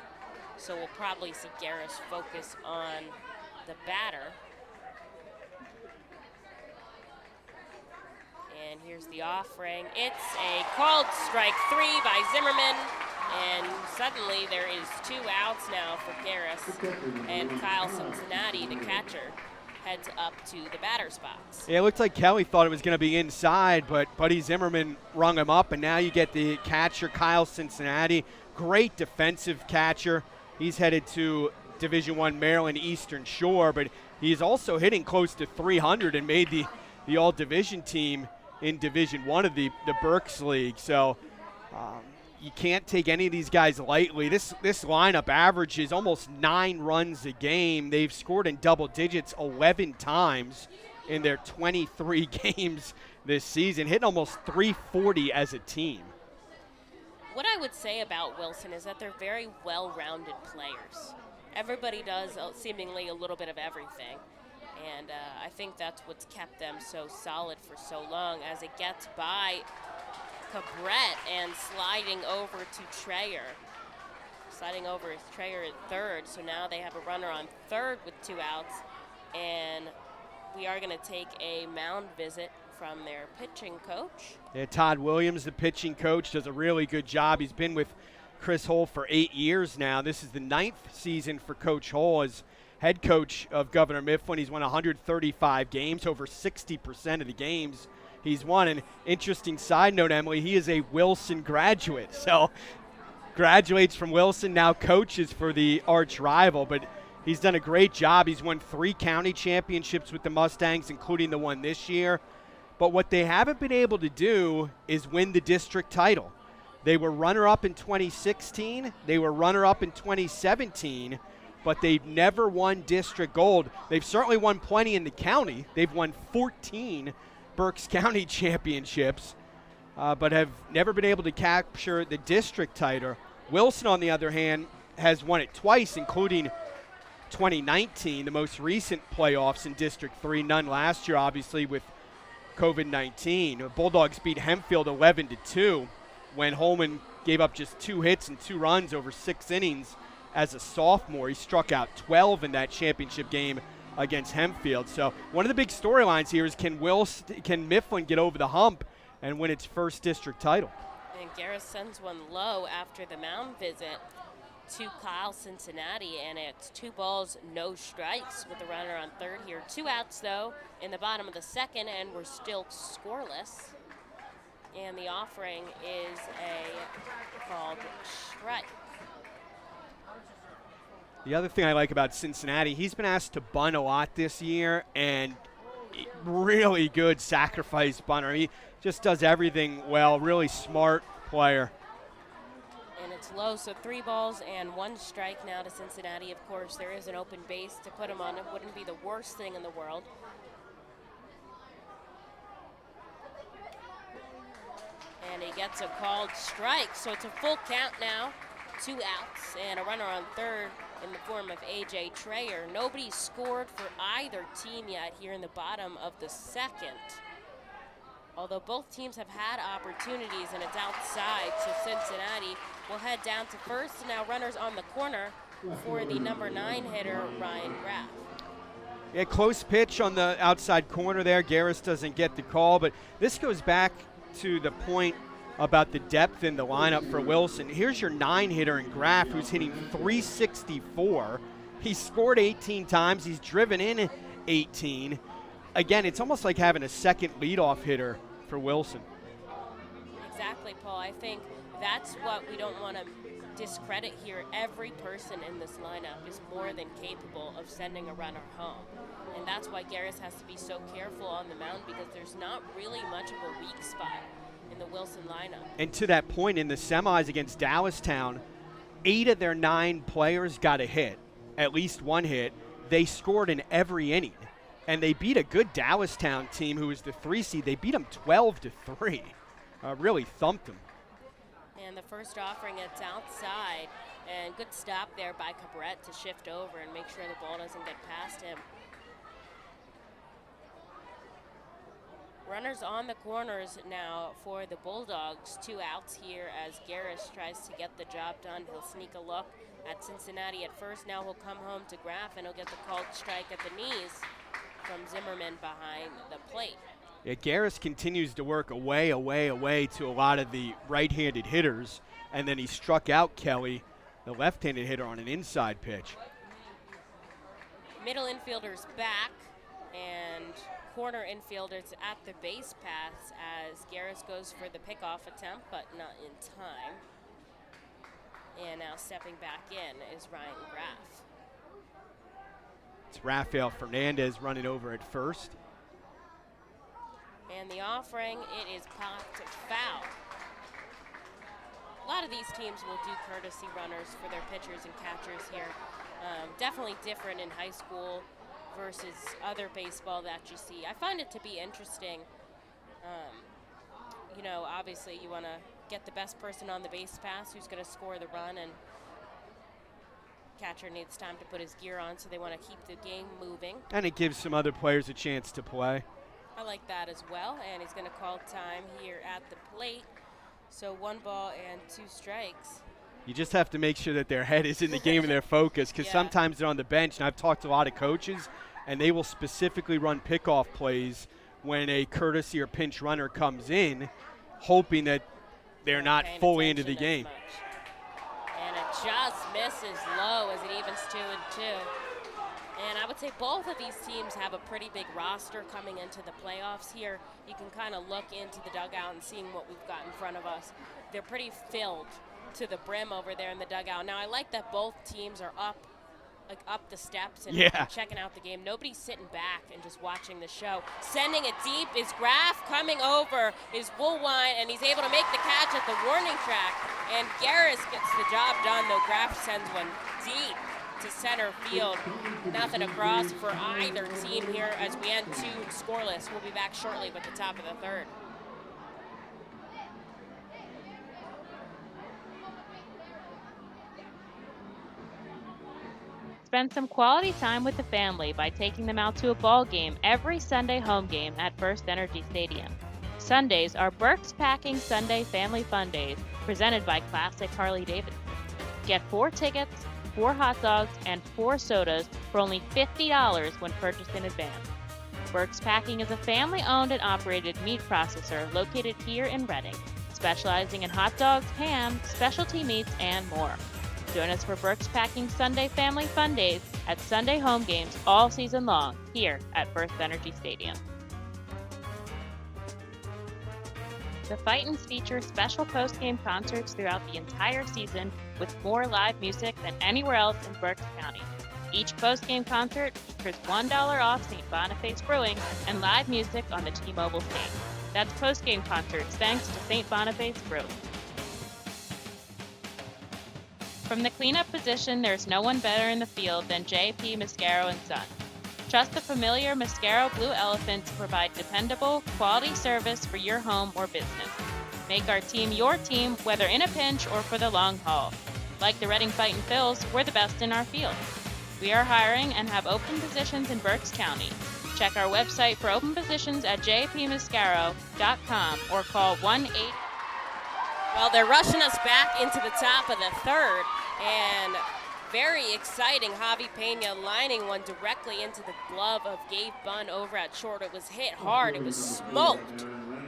So we'll probably see Garris focus on the batter. And here's the offering. It's a called strike 3 by Zimmerman, And suddenly there is 2 outs now for Garris, and Kyle Cincinnati, the catcher, heads up to the batter's box. Yeah, it looked like Kelly thought it was going to be inside, but Buddy Zimmerman rung him up, and now you get the catcher, Kyle Cincinnati. Great defensive catcher. He's headed to Division I Maryland Eastern Shore, but he's also hitting close to 300 and made the all-division team in Division I of the Berks League. So you can't take any of these guys lightly. This lineup averages almost 9 runs a game. They've scored in double digits 11 times in their 23 games this season, hitting almost 340 as a team. What I would say about Wilson is that they're very well-rounded players. Everybody does seemingly a little bit of everything. And I think that's what's kept them so solid for so long, as it gets by Cabret and sliding over to Treyer. Sliding over is Treyer at third, so now they have a runner on third with 2 outs. And we are going to take a mound visit from their pitching coach. Yeah, Todd Williams, the pitching coach, does a really good job. He's been with Chris Hull for 8 years now. This is the 9th season for Coach Hull as head coach of Governor Mifflin. He's won 135 games, over 60% of the games he's won. An interesting side note, Emily, he is a Wilson graduate. So graduates from Wilson, now coaches for the arch rival, but he's done a great job. He's won 3 county championships with the Mustangs, including the one this year. But what they haven't been able to do is win the district title. They were runner-up in 2016. They were runner-up in 2017, but they've never won district gold. They've certainly won plenty in the county. They've won 14 Berks County championships, but have never been able to capture the district title. Wilson, on the other hand, has won it twice, including 2019, the most recent playoffs in District 3, none last year, obviously, with COVID-19. The Bulldogs beat Hempfield 11-2 when Holman gave up just 2 hits and 2 runs over 6 innings as a sophomore. He struck out 12 in that championship game against Hempfield. So one of the big storylines here is can Mifflin get over the hump and win its first district title? And Garris sends one low after the mound visit to Kyle Cincinnati, and it's 2 balls, no strikes with the runner on third here. 2 outs, though, in the bottom of the second, and we're still scoreless. And the offering is a called strike. The other thing I like about Cincinnati, he's been asked to bunt a lot this year, and really good sacrifice bunter. He just does everything well, really smart player. And it's low, so 3 balls and 1 strike now to Cincinnati. Of course, there is an open base to put him on. It wouldn't be the worst thing in the world. And he gets a called strike, so it's a full count now. 2 outs and a runner on third in the form of A.J. Treyer. Nobody scored for either team yet here in the bottom of the second. Although both teams have had opportunities, and it's outside, so Cincinnati will head down to first. And now runners on the corner for the number 9 hitter, Ryan Graff. Yeah, close pitch on the outside corner there. Garris doesn't get the call, but this goes back to the point about the depth in the lineup for Wilson. Here's your 9 hitter in Graff, who's hitting 364. He's scored 18 times. He's driven in 18. Again, it's almost like having a second leadoff hitter for Wilson. Exactly, Paul. I think that's what we don't want to discredit here. Every person in this lineup is more than capable of sending a runner home. And that's why Garris has to be so careful on the mound, because there's not really much of a weak spot in the Wilson lineup. And to that point, in the semis against Dallastown, 8 of their 9 players got a hit, at least 1 hit. They scored in every inning. And they beat a good Dallastown team who was the 3 seed. They beat them 12-3. Really thumped them. And the first offering, it's outside. And good stop there by Cabret to shift over and make sure the ball doesn't get past him. Runners on the corners now for the Bulldogs. 2 outs here as Garris tries to get the job done. He'll sneak a look at Cincinnati at first. Now he'll come home to Graff, and he'll get the called strike at the knees from Zimmerman behind the plate. Yeah, Garris continues to work away to a lot of the right-handed hitters, and then he struck out Kelly, the left-handed hitter, on an inside pitch. Middle infielders back, and corner infielders at the base paths as Garris goes for the pickoff attempt, but not in time. And now stepping back in is Ryan Graff. It's Rafael Fernandez running over at first. And the offering, it is popped foul. A lot of these teams will do courtesy runners for their pitchers and catchers here. Definitely different in high school versus other baseball that you see. I find it to be interesting. You know, obviously you want to get the best person on the base pass who's going to score the run, and catcher needs time to put his gear on, so they want to keep the game moving. And it gives some other players a chance to play. I like that as well, and he's going to call time here at the plate. So 1 ball and 2 strikes. You just have to make sure that their head is in the game and their focus, because sometimes they're on the bench, and I've talked to a lot of coaches, and they will specifically run pickoff plays when a courtesy or pinch runner comes in, hoping that they're not fully into the game. And it just misses low as it evens 2-2. And I would say both of these teams have a pretty big roster coming into the playoffs here. You can kind of look into the dugout and seeing what we've got in front of us. They're pretty filled to the brim over there in the dugout. Now, I like that both teams are up the steps and checking out the game. Nobody's sitting back and just watching the show. Sending it deep is Graff. Coming over is Woolwine, and he's able to make the catch at the warning track. And Garris gets the job done, though Graff sends one deep to center field. Nothing across for either team here as we end 2 scoreless. We'll be back shortly with the top of the 3rd. Spend some quality time with the family by taking them out to a ball game every Sunday home game at First Energy Stadium. Sundays are Burke's Packing Sunday Family Fun Days, presented by Classic Harley-Davidson. Get 4 tickets, 4 hot dogs, and 4 sodas for only $50 when purchased in advance. Burke's Packing is a family-owned and operated meat processor located here in Reading, specializing in hot dogs, ham, specialty meats, and more. Join us for Burke's Packing Sunday Family Fun Days at Sunday home games all season long here at First Energy Stadium. The Fightins feature special post-game concerts throughout the entire season with more live music than anywhere else in Berks County. Each post-game concert features $1 off St. Boniface Brewing and live music on the T-Mobile stage. That's post-game concerts thanks to St. Boniface Brewing. From the cleanup position, there's no one better in the field than J.P. Mascaro & Son. Trust the familiar Mascaro Blue Elephant to provide dependable, quality service for your home or business. Make our team your team, whether in a pinch or for the long haul. Like the Reading Fightin' Phils, we're the best in our field. We are hiring and have open positions in Berks County. Check our website for open positions at jpmascaro.com or call 1-8. Well, they're rushing us back into the top of the 3rd, and very exciting. Javi Pena lining one directly into the glove of Gabe Bunn over at short. It was hit hard. It was smoked,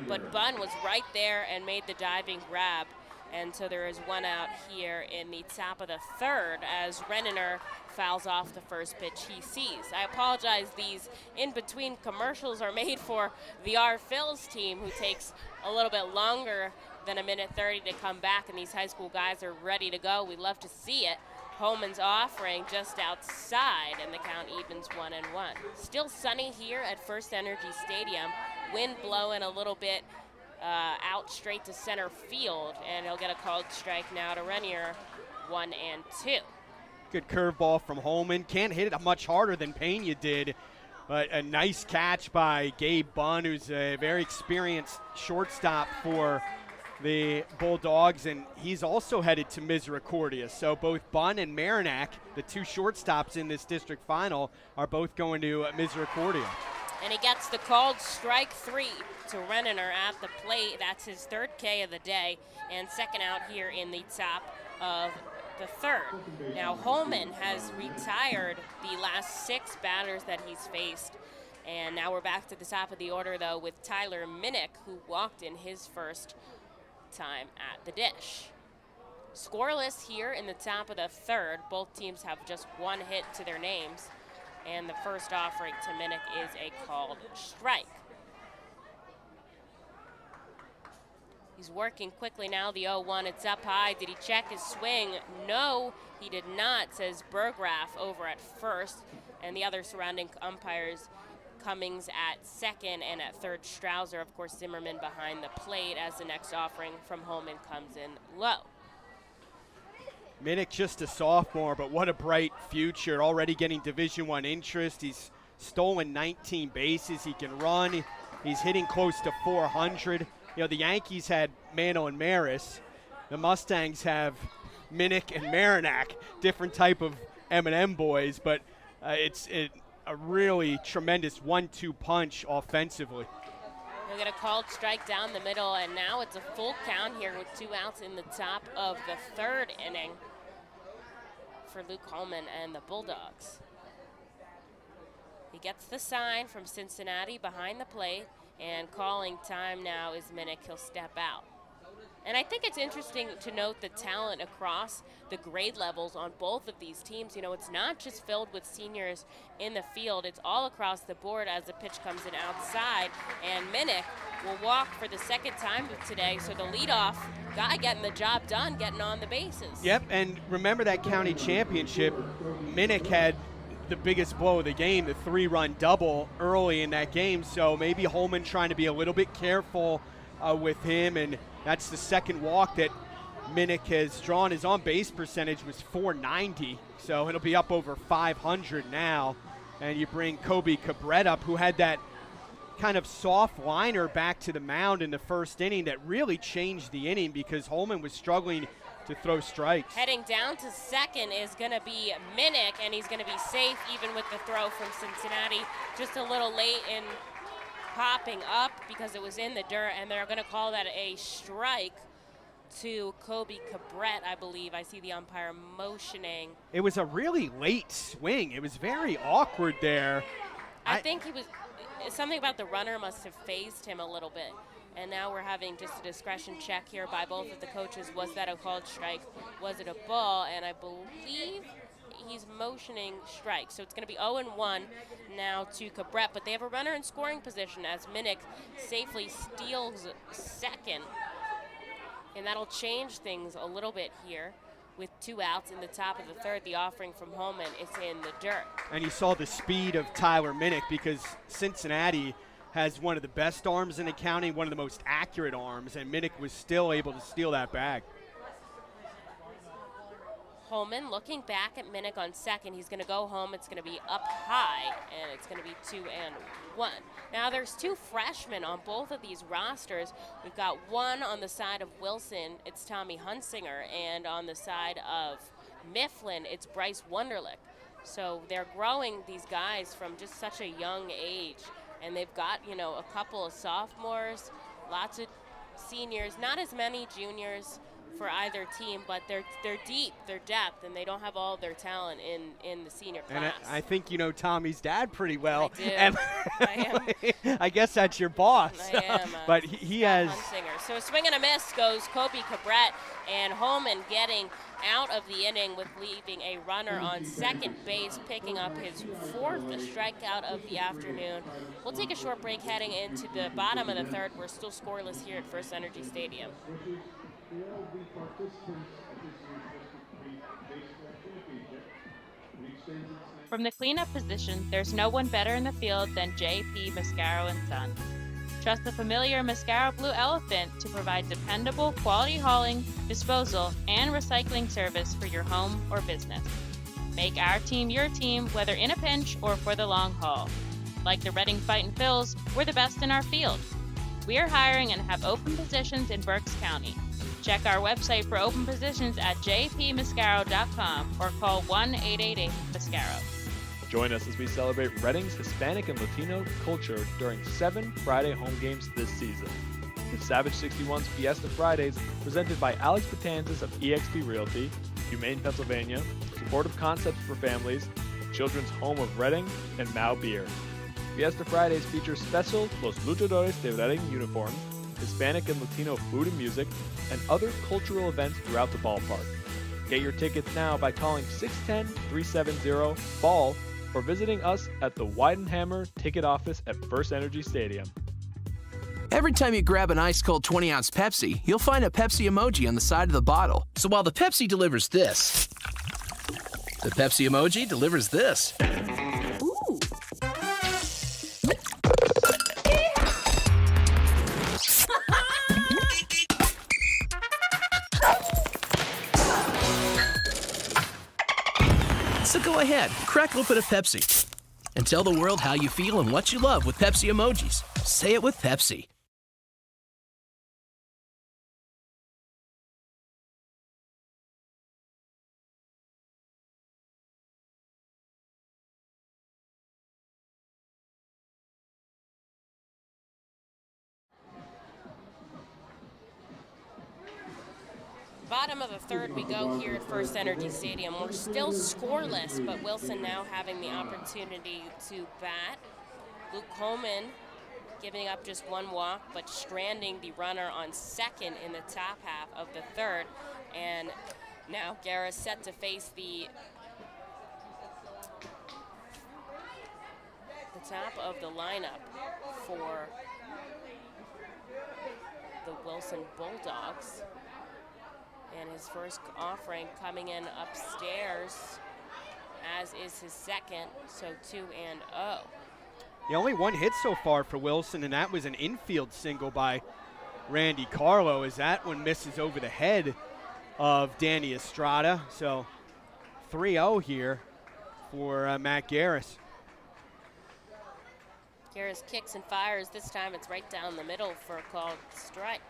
but Bunn was right there and made the diving grab. And so there is one out here in the top of the 3rd as Rennener fouls off the first pitch he sees. I apologize, these in-between commercials are made for the R Phils team, who takes a little bit longer than 1:30 to come back, and these high school guys are ready to go. We love to see it. Holman's offering just outside, and the count evens 1-1. Still sunny here at First Energy Stadium. Wind blowing a little bit out straight to center field, and he'll get a called strike now to Renier, 1-2. Good curveball from Holman. Can't hit it much harder than Pena did, but a nice catch by Gabe Bunn, who's a very experienced shortstop for the Bulldogs, and he's also headed to Misericordia. So both Bunn and Marinac, the 2 shortstops in this district final, are both going to Misericordia. And he gets the called strike 3 to Rennener at the plate. That's his 3rd K of the day, and second out here in the top of the 3rd. Now Holman has retired the last 6 batters that he's faced. And now we're back to the top of the order, though, with Tyler Minnick, who walked in his first time at the dish. Scoreless here in the top of the third. Both teams have just one hit to their names. And the first offering to Minnick is a called strike. He's working quickly now, the 0-1, it's up high. Did he check his swing? No, he did not, says Berggraf over at first. And the other surrounding umpires, Cummings at second, and at third, Strouser. Of course, Zimmerman behind the plate as the next offering from Holman comes in low. Minnick just a sophomore, but what a bright future. Already getting Division I interest. He's stolen 19 bases. He can run. He's hitting close to 400. You know, the Yankees had Mano and Maris. The Mustangs have Minnick and Marinac, different type of M&M boys, but it's a really tremendous 1-2 punch offensively. We're going to call strike down the middle, and now it's a full count here with 2 outs in the top of the third inning for Luke Holman and the Bulldogs. He gets the sign from Cincinnati behind the plate, and calling time now is Minnick. He'll step out. And I think it's interesting to note the talent across the grade levels on both of these teams. You know, it's not just filled with seniors in the field. It's all across the board as the pitch comes in outside. And Minnick will walk for the second time today. So the leadoff guy getting the job done, getting on the bases. Yep, and remember that county championship, Minnick had the biggest blow of the game, the 3-run double early in that game. So maybe Holman trying to be a little bit careful with him, and that's the second walk that Minnick has drawn. His on-base percentage was .490, so it'll be up over 500 now. And you bring Kobe Cabret up, who had that kind of soft liner back to the mound in the first inning that really changed the inning because Holman was struggling to throw strikes. Heading down to second is going to be Minnick, and he's going to be safe even with the throw from Cincinnati. Just a little late in popping up because it was in the dirt, and they're going to call that a strike to Kobe Cabret, I believe. I see the umpire motioning. It was a really late swing. It was very awkward there. I think he was, something about the runner must have phased him a little bit. And now we're having just a discretion check here by both of the coaches. Was that a called strike? Was it a ball? And I believe he's motioning strike. So it's going to be 0-1 now to Cabret. But they have a runner in scoring position as Minnick safely steals second. And that'll change things a little bit here. With 2 outs in the top of the third, the offering from Holman is in the dirt. And you saw the speed of Tyler Minnick because Cincinnati has one of the best arms in the county, one of the most accurate arms, and Minnick was still able to steal that bag. Holman looking back at Minnick on second. He's going to go home. It's going to be up high, and it's going to be 2-1. Now there's 2 freshmen on both of these rosters. We've got one on the side of Wilson. It's Tommy Hunsinger, and on the side of Mifflin, it's Bryce Wunderlich. So they're growing these guys from just such a young age. And they've got, you know, a couple of sophomores, lots of seniors, not as many juniors for either team, but they're deep, they're depth, and they don't have all their talent in the senior class. And I think you know Tommy's dad pretty well. I do. And I am. I guess that's your boss. I am. But he has. Hunsinger. So a swing and a miss goes Kobe Cabret, and Holman getting out of the inning with leaving a runner on second base, picking up his 4th strikeout of the afternoon. We'll take a short break heading into the bottom of the third. We're still scoreless here at First Energy Stadium. From the cleanup position, there's no one better in the field than J.P. Mascaro & Son. Trust the familiar Mascaro Blue Elephant to provide dependable quality hauling, disposal, and recycling service for your home or business. Make our team your team, whether in a pinch or for the long haul. Like the Reading Fightin' Phils, we're the best in our field. We are hiring and have open positions in Berks County. Check our website for open positions at jpmascaro.com or call 1-888-MASCARO. Join us as we celebrate Reading's Hispanic and Latino culture during 7 Friday home games this season. The Savage 61's Fiesta Fridays, presented by Alex Patanzas of eXp Realty, Humane Pennsylvania, Supportive Concepts for Families, Children's Home of Reading, and Mao Beer. Fiesta Fridays features special Los Luchadores de Reading uniforms, Hispanic and Latino food and music, and other cultural events throughout the ballpark. Get your tickets now by calling 610-370-BALL or visiting us at the Weidenhammer ticket office at First Energy Stadium. Every time you grab an ice-cold 20-ounce Pepsi, you'll find a Pepsi emoji on the side of the bottle. So while the Pepsi delivers this, the Pepsi emoji delivers this. Ooh. So go ahead, crack open a Pepsi and tell the world how you feel and what you love with Pepsi emojis. Say it with Pepsi. Bottom of the third we go here at First Energy Stadium. We're still scoreless, but Wilson now having the opportunity to bat. Luke Coleman giving up just one walk, but stranding the runner on second in the top half of the third. And now Garris set to face the top of the lineup for the Wilson Bulldogs. And his first offering coming in upstairs, as is his second, so 2-0. The only one hit so far for Wilson, and that was an infield single by Randy Carlo, as that one misses over the head of Danny Estrada. So 3-0 here for Matt Garris. Garris kicks and fires. This time it's right down the middle for a called strike.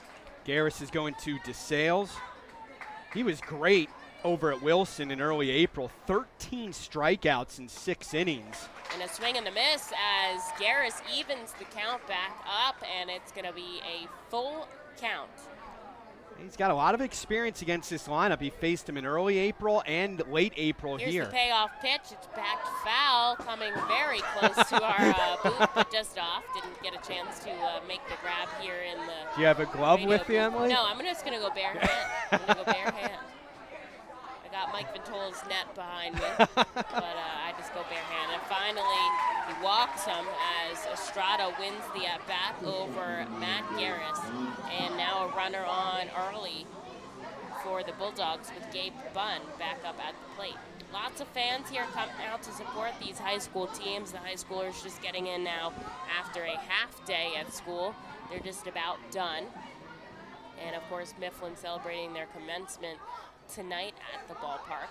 Garris is going to DeSales. He was great over at Wilson in early April. 13 strikeouts in 6 innings. And a swing and a miss as Garris evens the count back up, and it's going to be a full count. He's got a lot of experience against this lineup. He faced him in early April and late April here. Here's the payoff pitch. It's backed foul, coming very close to our boot, but just off. Didn't get a chance to make the grab here in the Do you have a glove with you, Emily? No, I'm just going to go bare hand. I'm going to go bare hand. I got Mike Ventola's net behind me, but I just go bare hand. And finally, he walks him as Estrada wins the at-bat over Matt Garris. And now a runner on early for the Bulldogs with Gabe Bunn back up at the plate. Lots of fans here come out to support these high school teams. The high schoolers just getting in now after a half day at school. They're just about done. And of course, Mifflin celebrating their commencement tonight at the ballpark.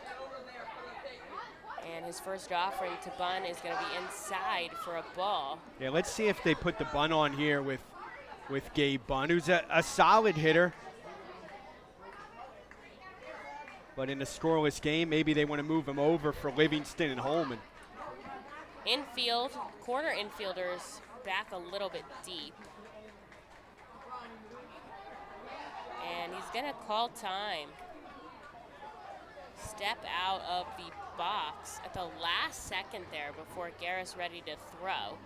And his first offering to Bunn is going to be inside for a ball. Yeah, let's see if they put the Bunn on here with Gabe Bunn, who's a solid hitter. But in a scoreless game, maybe they want to move him over for Livingston and Holman. Infield, corner infielders back a little bit deep. And he's going to call time. Step out of the box at the last second there before Garris ready to throw.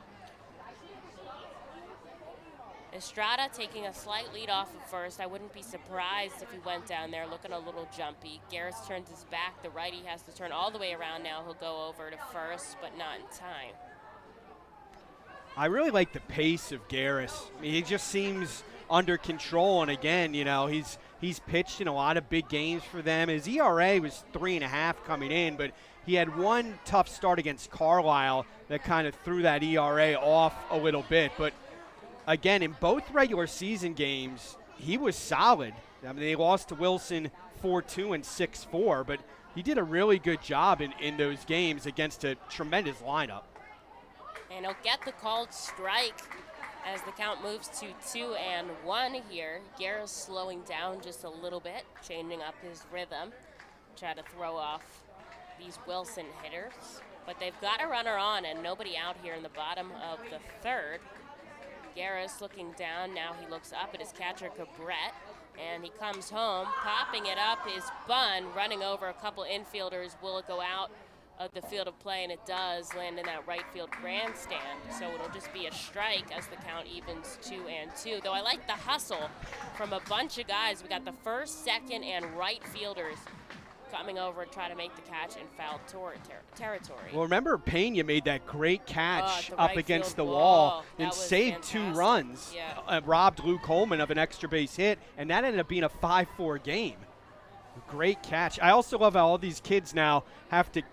Estrada taking a slight lead off of first. I wouldn't be surprised if he went down there looking a little jumpy. Garris turns his back. The righty has to turn all the way around now. He'll go over to first, but not in time. I really like the pace of Garris. I mean, he just seems under control, and again, you know, he's pitched in a lot of big games for them. His ERA was 3.5 coming in, but he had one tough start against Carlisle that kind of threw that ERA off a little bit. But again, in both regular season games, he was solid. I mean, they lost to Wilson 4-2 and 6-4, but he did a really good job in those games against a tremendous lineup. And he'll get the called strike as the count moves to 2-1 here. Garris slowing down just a little bit, changing up his rhythm, try to throw off these Wilson hitters. But they've got a runner on and nobody out here in the bottom of the third. Garris looking down, now he looks up at his catcher, Cabret, and he comes home. Popping it up is Bunn, running over a couple infielders. Will it go out of the field of play, and it does land in that right field grandstand. So it'll just be a strike as the count evens 2-2. Though I like the hustle from a bunch of guys. We got the first, second, and right fielders coming over and try to make the catch in foul territory. Well, remember Pena made that great catch the up right against the field wall That and was saved fantastic. 2 runs, Yeah. robbed Luke Holman of an extra base hit, and that ended up being a 5-4 game. Great catch. I also love how all these kids now have to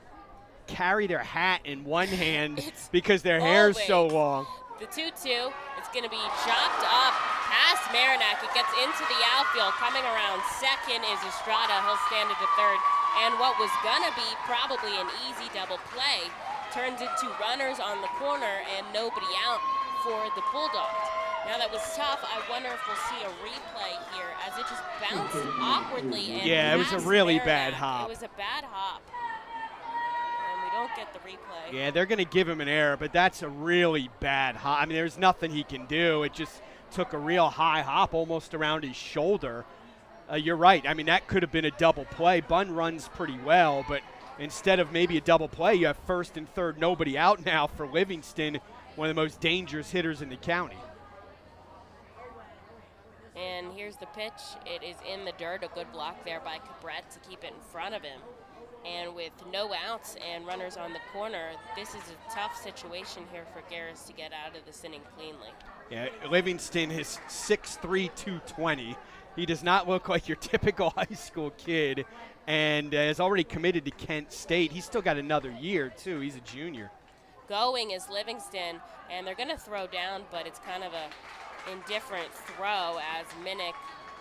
carry their hat in one hand because their hair's so always long. The 2-2, it's going to be chopped up past Marinac. It gets into the outfield. Coming around second is Estrada. He'll stand into third. And what was going to be probably an easy double play turns into runners on the corner and nobody out for the Bulldogs. Now that was tough. I wonder if we'll see a replay here as it just bounced awkwardly. And Yeah, it was a past really Marinac. bad hop. It was a bad hop. And we don't get the replay. Yeah, they're going to give him an error, but that's a really bad hop. I mean, there's nothing he can do. It just took a real high hop almost around his shoulder. You're right. I mean, that could have been a double play. Bunn runs pretty well, but instead of maybe a double play, you have first and third, nobody out now for Livingston, one of the most dangerous hitters in the county. And here's the pitch. It is in the dirt. A good block there by Cabret to keep it in front of him. And with no outs and runners on the corner, this is a tough situation here for Garris to get out of this inning cleanly. Yeah, Livingston is 6'3", 220. He does not look like your typical high school kid and is already committed to Kent State. He's still got another year, too. He's a junior. Going is Livingston, and they're going to throw down, but it's kind of a indifferent throw as Minnick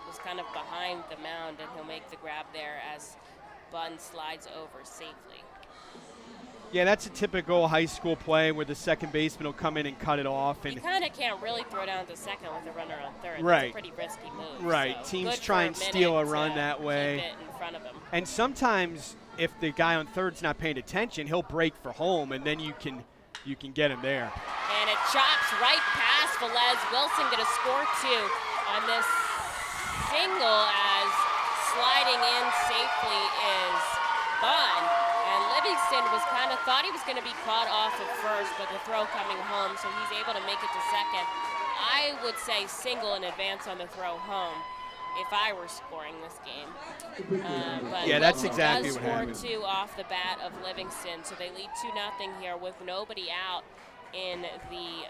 was kind of behind the mound, and he'll make the grab there as Bunn slides over safely. Yeah, that's a typical high school play where the second baseman will come in and cut it off. And you kind of can't really throw down to second with a runner on third. Right. That's a pretty risky move. Right. So Teams good try for and Minnick steal a to run that way. keep it in front of him. And sometimes if the guy on third's not paying attention, he'll break for home, and then you can get him there. And it chops right past Velez. Wilson going to score 2 on this single as sliding in safely is Bunn. And Livingston was kind of thought he was going to be caught off at first, but the throw coming home, so he's able to make it to second. I would say single in advance on the throw home if I were scoring this game. But yeah, that's Wilson exactly does what score happened. 2 off the bat of Livingston, so they lead 2-0 here with nobody out in the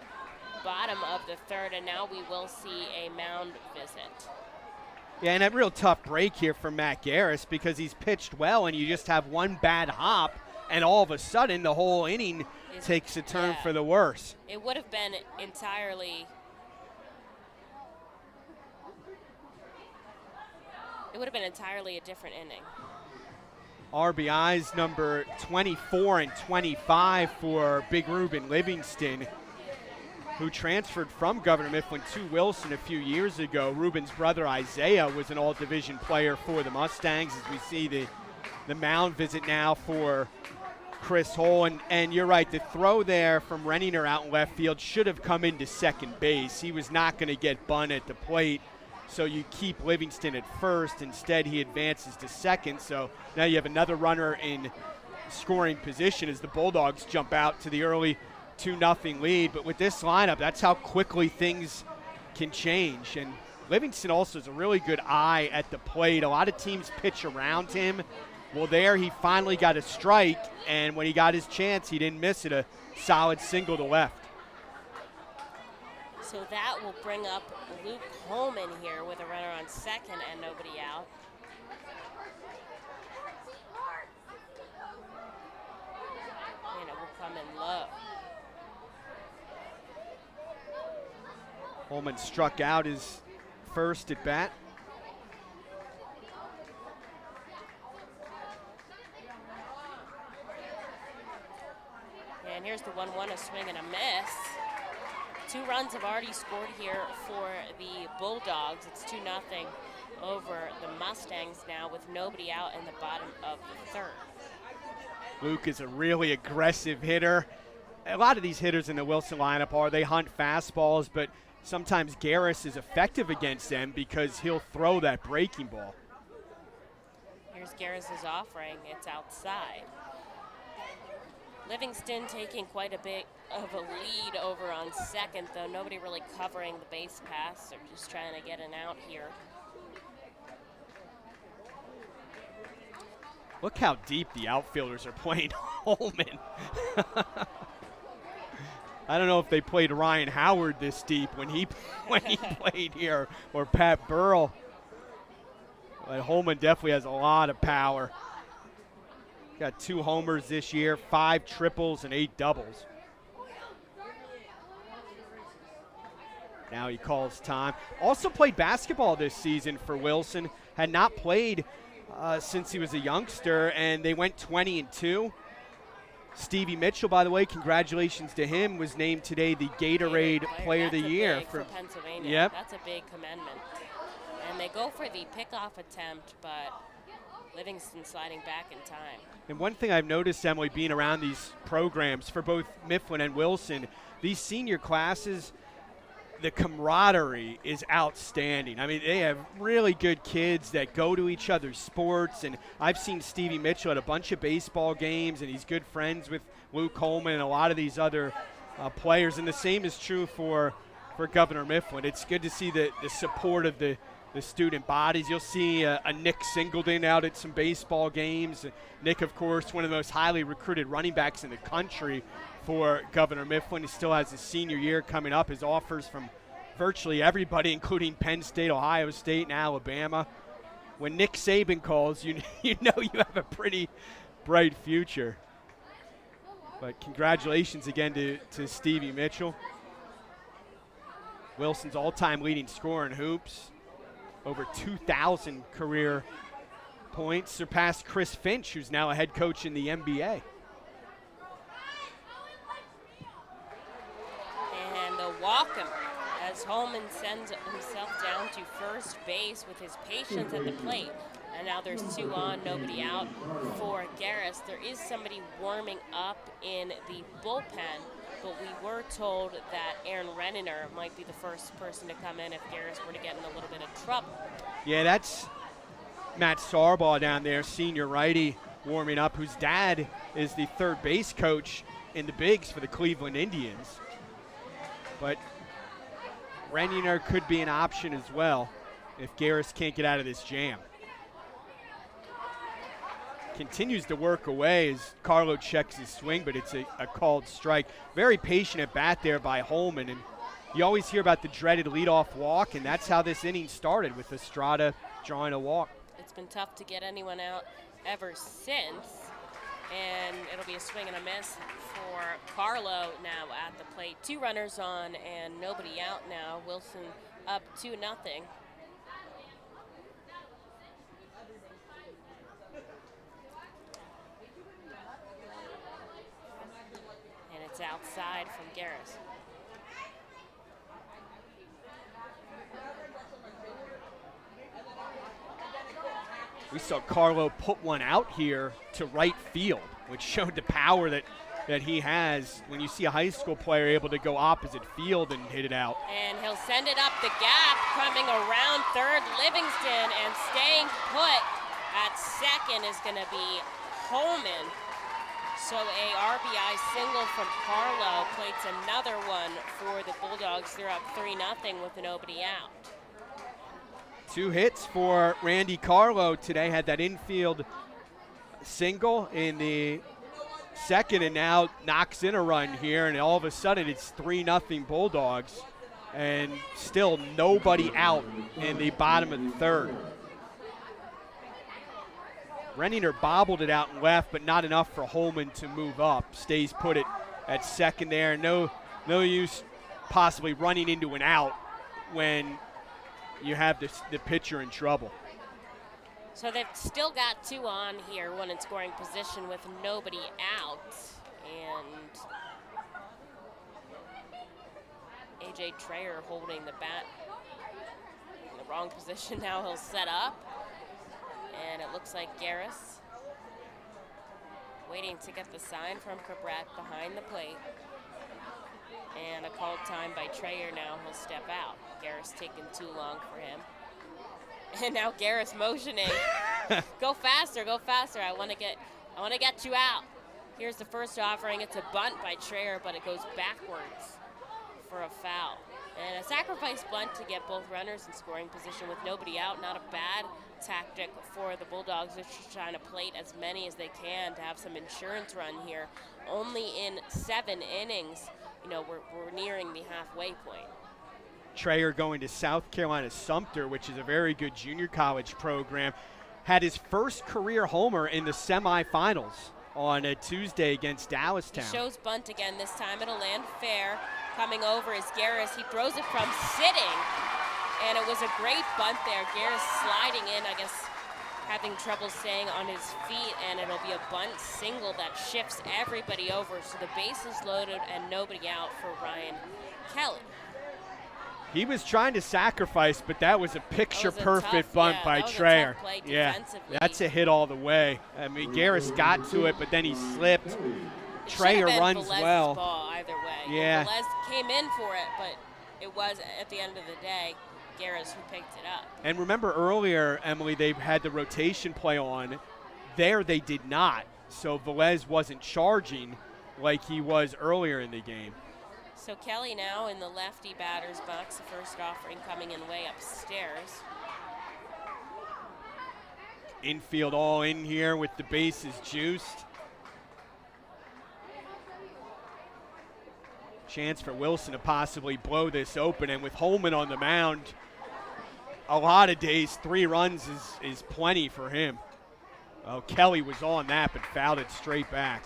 bottom of the third, and now we will see a mound visit. Yeah, and a real tough break here for Matt Garris because he's pitched well, and you just have one bad hop, and all of a sudden the whole inning takes a turn for the worse. It would have been entirely a different inning. RBIs number 24 and 25 for Big Ruben Livingston, who transferred from Governor Mifflin to Wilson a few years ago. Ruben's brother Isaiah was an all-division player for the Mustangs, as we see the mound visit now for Chris Hull. And you're right, the throw there from Renninger out in left field should have come into second base. He was not going to get Bunn at the plate, so you keep Livingston at first. Instead, he advances to second, so now you have another runner in scoring position as the Bulldogs jump out to the early 2-0 lead. But with this lineup, that's how quickly things can change. And Livingston also has a really good eye at the plate. A lot of teams pitch around him. Well, there he finally got a strike, and when he got his chance, he didn't miss it. A solid single to left. So that will bring up Luke Holman here with a runner on second and nobody out. And it will come in low. Holman struck out his first at bat. And here's the 1-1, a swing and a miss. 2 runs have already scored here for the Bulldogs. It's 2-0 over the Mustangs now with nobody out in the bottom of the third. Luke is a really aggressive hitter. A lot of these hitters in the Wilson lineup they hunt fastballs, but sometimes Garris is effective against them because he'll throw that breaking ball. Here's Garris' offering. It's outside. Livingston taking quite a bit of a lead over on second, though nobody really covering the base pass. They're just trying to get an out here. Look how deep the outfielders are playing Holman. I don't know if they played Ryan Howard this deep when he played here, or Pat Burrell. But Holman definitely has a lot of power. Got 2 homers this year, 5 triples and 8 doubles. Now he calls time. Also played basketball this season for Wilson. Had not played since he was a youngster, and they went 20-2. Stevie Mitchell, by the way, congratulations to him, was named today the Gatorade Player of the Year for Pennsylvania. Yep. That's a big commendment. And they go for the pickoff attempt, but Livingston sliding back in time. And one thing I've noticed, Emily, being around these programs for both Mifflin and Wilson, these senior classes, the camaraderie is outstanding. I mean, they have really good kids that go to each other's sports, and I've seen Stevie Mitchell at a bunch of baseball games, and he's good friends with Luke Coleman and a lot of these other players, and the same is true for Governor Mifflin. It's good to see the support of the student bodies. You'll see a Nick Singleton out at some baseball games. Nick, of course, one of the most highly recruited running backs in the country for Governor Mifflin. He still has his senior year coming up. His offers from virtually everybody, including Penn State, Ohio State, and Alabama. When Nick Saban calls, you know you have a pretty bright future. But congratulations again to Stevie Mitchell. Wilson's all-time leading scorer in hoops. Over 2,000 career points. Surpassed Chris Finch, who's now a head coach in the NBA. And a walk-him as Holman sends himself down to first base with his patience at the plate. And now there's 2 on, nobody out for Garris. There is somebody warming up in the bullpen, but we were told that Aaron Reniner might be the first person to come in if Garris were to get in a little bit of trouble. Yeah, that's Matt Sarbaugh down there, senior righty, warming up, whose dad is the third base coach in the bigs for the Cleveland Indians. But Reniner could be an option as well if Garris can't get out of this jam. Continues to work away as Carlo checks his swing, but it's a called strike. Very patient at bat there by Holman, and you always hear about the dreaded leadoff walk, and that's how this inning started, with Estrada drawing a walk. It's been tough to get anyone out ever since, and it'll be a swing and a miss for Carlo now at the plate. 2 runners on and nobody out now. Wilson up 2-0. It's outside from Garris. We saw Carlo put one out here to right field, which showed the power that he has when you see a high school player able to go opposite field and hit it out. And he'll send it up the gap, coming around third. Livingston, and staying put at second is going to be Holman. So a RBI single from Carlo plates another one for the Bulldogs. They're up 3-0 with nobody out. 2 hits for Randy Carlo today. Had that infield single in the second, and now knocks in a run here, and all of a sudden it's 3-0 Bulldogs, and still nobody out in the bottom of the third. Renninger bobbled it out and left, but not enough for Holman to move up. Stays put it at second there. No use possibly running into an out when you have the pitcher in trouble. So they've still got 2 on here, one in scoring position with nobody out. And A.J. Trayer holding the bat in the wrong position. Now he'll set up. And it looks like Garris waiting to get the sign from Cabrat behind the plate. And a called time by Trayer. Now he'll step out. Garris taking too long for him. And now Garris motioning. Go faster, go faster. I want to get you out. Here's the first offering. It's a bunt by Traer, but it goes backwards for a foul. And a sacrifice bunt to get both runners in scoring position with nobody out. Not a bad tactic for the Bulldogs. They're just trying to plate as many as they can to have some insurance run here. Only in 7 innings, you know, we're nearing the halfway point. Traer going to South Carolina Sumter, which is a very good junior college program. Had his first career homer in the semifinals on a Tuesday against Dallastown. He shows bunt again this time. It'll land fair. Coming over is Garris. He throws it from sitting, and it was a great bunt there. Garris sliding in, I guess having trouble staying on his feet, and it'll be a bunt single that shifts everybody over. So the base is loaded and nobody out for Ryan Kelly. He was trying to sacrifice, but that was a picture-perfect bunt by Traer. Yeah, that's a hit all the way. I mean, Garris got to it, but then he slipped. Traer runs well. Ball either way. Yeah. Velez came in for it, but it was, at the end of the day, Garris who picked it up. And remember earlier, Emily, they had the rotation play on. There they did not. So Velez wasn't charging like he was earlier in the game. So Kelly now in the lefty batter's box, the first offering coming in way upstairs. Infield all in here with the bases juiced. Chance for Wilson to possibly blow this open, and with Holman on the mound, a lot of days 3 runs is plenty for him. Oh, Kelly was on that but fouled it straight back.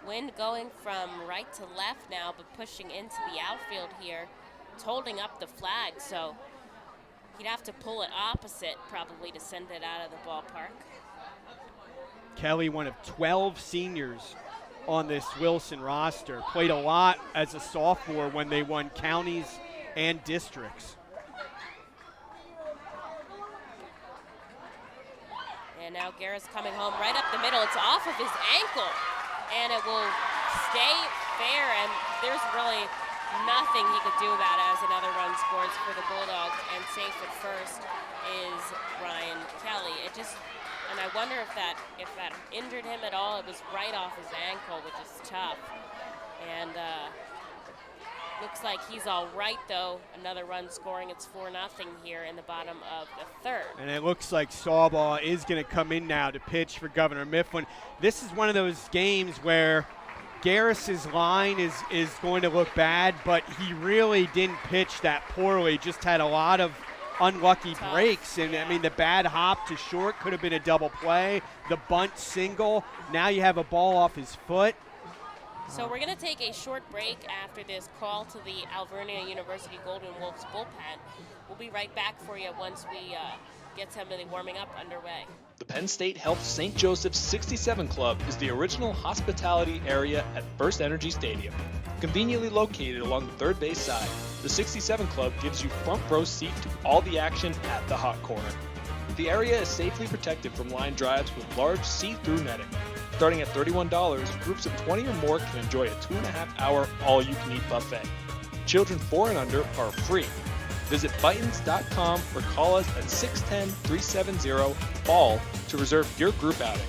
Wind going from right to left now, but pushing into the outfield here. It's holding up the flag, so he'd have to pull it opposite probably to send it out of the ballpark. Kelly, one of 12 seniors on this Wilson roster, played a lot as a sophomore when they won counties and districts. And now Garris coming home right up the middle. It's off of his ankle, and it will stay fair, and there's really nothing he could do about it as another run scores for the Bulldogs, and safe at first is Ryan Kelly. And I wonder if that injured him at all. It was right off his ankle, which is tough. And looks like he's all right, though. Another run scoring. It's 4-0 here in the bottom of the third. And it looks like Sawbaugh is going to come in now to pitch for Governor Mifflin. This is one of those games where Garris's line is going to look bad, but he really didn't pitch that poorly. Just had a lot of unlucky breaks, and I mean the bad hop to short could have been a double play. The bunt single. Now you have a ball off his foot. So we're going to take a short break after this call to the Alvernia University Golden Wolves bullpen. We'll be right back for you once we get some of the warming up underway. The Penn State Health St. Joseph's 67 Club is the original hospitality area at First Energy Stadium. Conveniently located along the third base side, the 67 Club gives you front row seat to all the action at the hot corner. The area is safely protected from line drives with large see-through netting. Starting at $31, groups of 20 or more can enjoy a 2.5-hour all-you-can-eat buffet. Children 4 and under are free. Visit Bytons.com or call us at 610-370-BALL to reserve your group outing.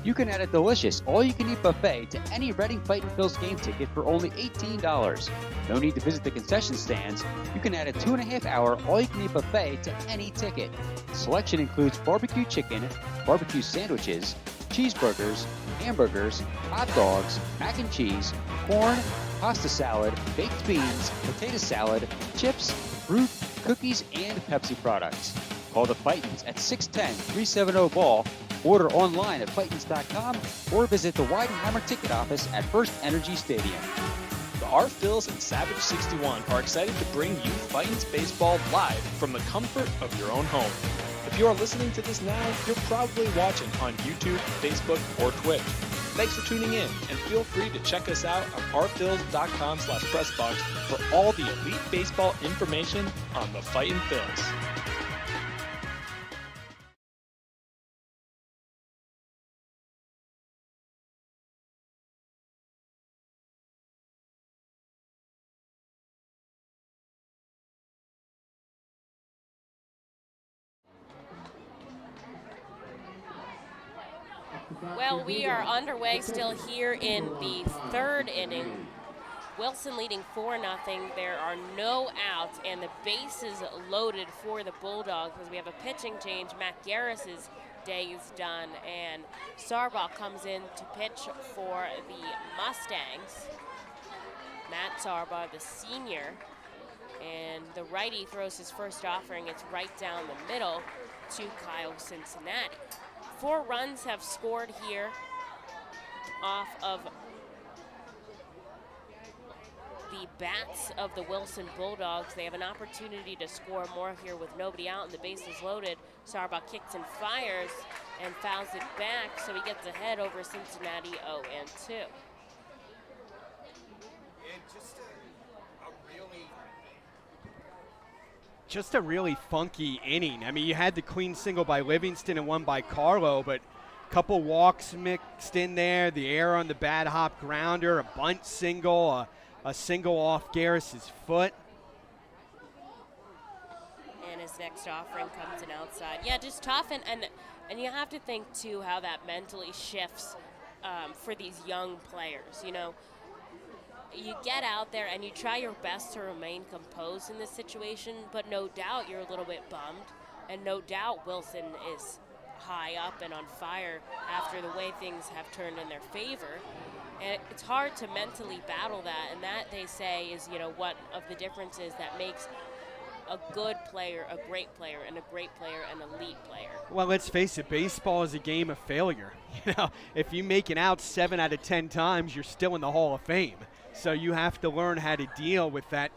You can add a delicious all-you-can-eat buffet to any Reading Fightin' Phil's game ticket for only $18. No need to visit the concession stands. You can add a 2.5-hour all-you-can-eat buffet to any ticket. Selection includes barbecue chicken, barbecue sandwiches, cheeseburgers, hamburgers, hot dogs, mac and cheese, corn, pasta salad, baked beans, potato salad, chips, fruit, cookies, and Pepsi products. Call the Fightins at 610-370-BALL, order online at Fightins.com, or visit the Weidenhammer ticket office at First Energy Stadium. The R. Phils and Savage 61 are excited to bring you Fightins baseball live from the comfort of your own home. If you are listening to this now, you're probably watching on YouTube, Facebook, or Twitch. Thanks for tuning in, and feel free to check us out on rphils.com/pressbox for all the elite baseball information on the Fightin' Phils. Well, we are underway still here in the third inning. Wilson leading 4-0. There are no outs, and the bases loaded for the Bulldogs as we have a pitching change. Matt Garris's day is done, and Sarbaugh comes in to pitch for the Mustangs. Matt Sarbaugh, the senior, and the righty throws his first offering. It's right down the middle to Kyle Cincinnati. 4 runs have scored here off of the bats of the Wilson Bulldogs. They have an opportunity to score more here with nobody out and the bases loaded. Sarbaugh kicks and fires and fouls it back, so he gets ahead over Cincinnati 0-2. Just a really funky inning. I mean, you had the clean single by Livingston and one by Carlo, but a couple walks mixed in there, the error on the bad hop grounder, a bunt single, a single off Garris's foot. And his next offering comes in outside. Yeah, just tough, and you have to think, too, how that mentally shifts for these young players. You know, you get out there and you try your best to remain composed in this situation, but no doubt you're a little bit bummed, and no doubt Wilson is high up and on fire after the way things have turned in their favor. And it's hard to mentally battle that, and that, they say, is, you know, what of the differences that makes a good player a great player, and a great player an elite player. Well, let's face it, baseball is a game of failure. You know, if you make it out 7 out of 10 times, you're still in the Hall of Fame. So you have to learn how to deal with that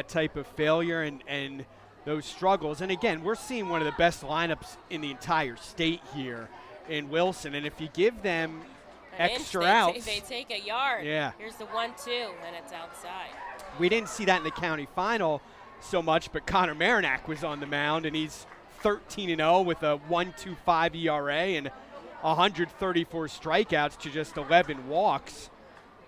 type of failure and those struggles. And again, we're seeing one of the best lineups in the entire state here in Wilson. And if you give them extra outs, they take a yard. Yeah. Here's the 1-2, and it's outside. We didn't see that in the county final so much, but Connor Marinac was on the mound, and he's 13-0 with a 1.25 ERA and 134 strikeouts to just 11 walks.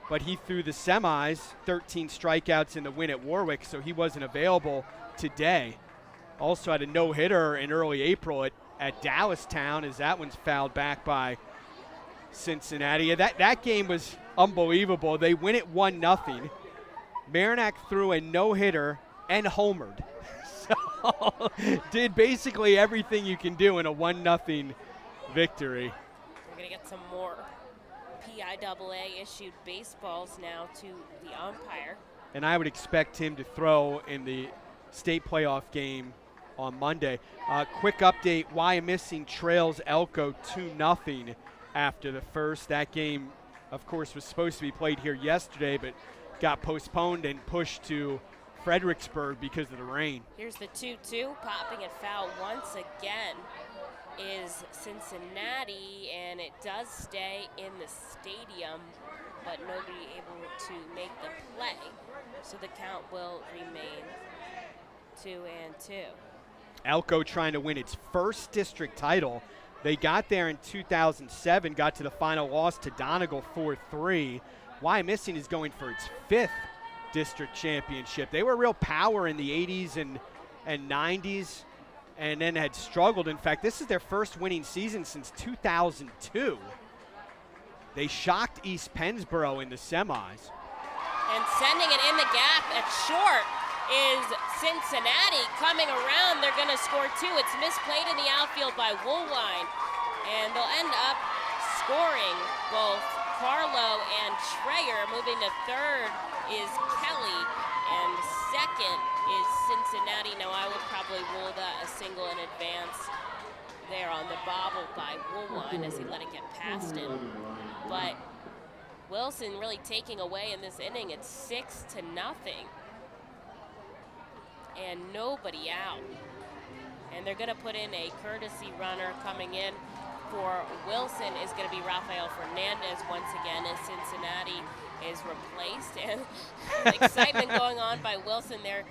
But he threw the semis, 13 strikeouts in the win at Warwick, so he wasn't available today. Also had a no-hitter in early April at Dallastown, as that one's fouled back by Cincinnati. That game was unbelievable. They win it 1-0. Marinac threw a no-hitter and homered. So did basically everything you can do in a 1-0 victory. We're going to get some more PIAA issued baseballs now to the umpire. And I would expect him to throw in the state playoff game on Monday. Quick update, Wyomissing trails Elko 2-0 after the first. That game, of course, was supposed to be played here yesterday, but got postponed and pushed to Fredericksburg because of the rain. Here's the 2-2, popping it foul once again is Cincinnati, and it does stay in the stadium, but nobody able to make the play. So the count will remain 2-2. Elko trying to win its first district title. They got there in 2007, got to the final, loss to Donegal 4-3. Wyomissing is going for its 5th district championship. They were a real power in the 80s and 90s, and then had struggled. In fact, this is their first winning season since 2002. They shocked East Pennsboro in the semis. And sending it in the gap at short is Cincinnati. Coming around, they're going to score 2. It's misplayed in the outfield by Woolwine, and they'll end up scoring both Carlo and Schreier. Moving to third is Kelly, and second is Cincinnati. Now, I would probably rule that a single in advance there on the bobble by Woolwine as he let it get past him. But Wilson really taking away in this inning. It's 6-0. And nobody out. And they're going to put in a courtesy runner. Coming in for Wilson is going to be Rafael Fernandez once again, as Cincinnati is replaced. And excitement going on by Wilson. They're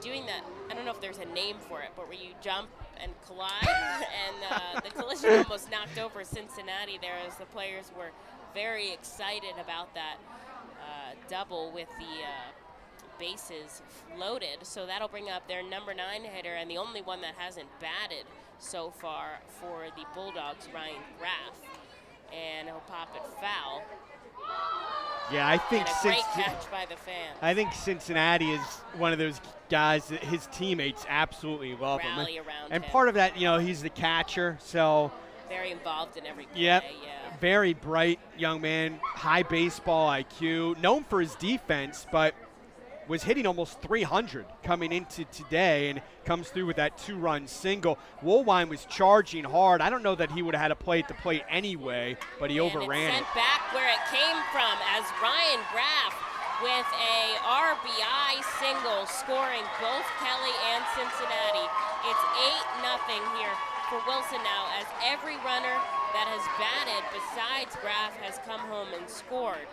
doing that, I don't know if there's a name for it, but where you jump and collide. And the collision almost knocked over Cincinnati there, as the players were very excited about that double with the bases loaded. So that'll bring up their number 9 hitter, and the only one that hasn't batted so far for the Bulldogs, Ryan Graff. and he'll pop it foul. Yeah, I think And a great catch by the fans. I think Cincinnati is one of those guys that his teammates absolutely love him. Rally around and him. part of that, he's the catcher, so Very involved in every play. yep, Yeah. very bright young man, high baseball IQ, known for his defense, but was hitting almost 300 coming into today and comes through with that 2-run single. Woolwine was charging hard. I don't know that he would have had a play at the plate anyway, but he overran it. it. Sent back where it came from as Ryan Graff with a RBI single, scoring both Kelly and Cincinnati. It's 8-0 here for Wilson now, as every runner that has batted besides Graff has come home and scored.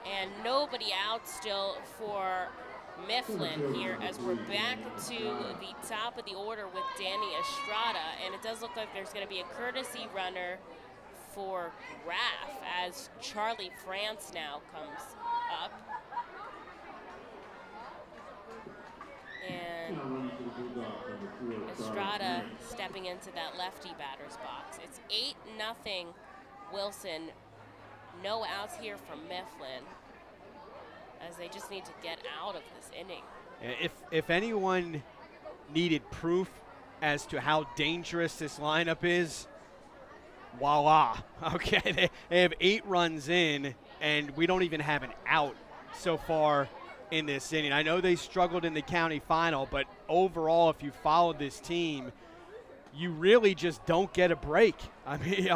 And nobody out still for Mifflin here, as we're back to the top of the order with Danny Estrada, and it does look like there's going to be a courtesy runner for Graff as Charlie France now comes up. And Estrada stepping into that lefty batter's box. It's 8-0 Wilson. No outs here from Mifflin, as they just need to get out of this inning. If anyone needed proof as to how dangerous this lineup is, voila. Okay, they have 8 runs in, and we don't even have an out so far in this inning. I know they struggled in the county final, but overall, if you followed this team, you really just don't get a break. I mean,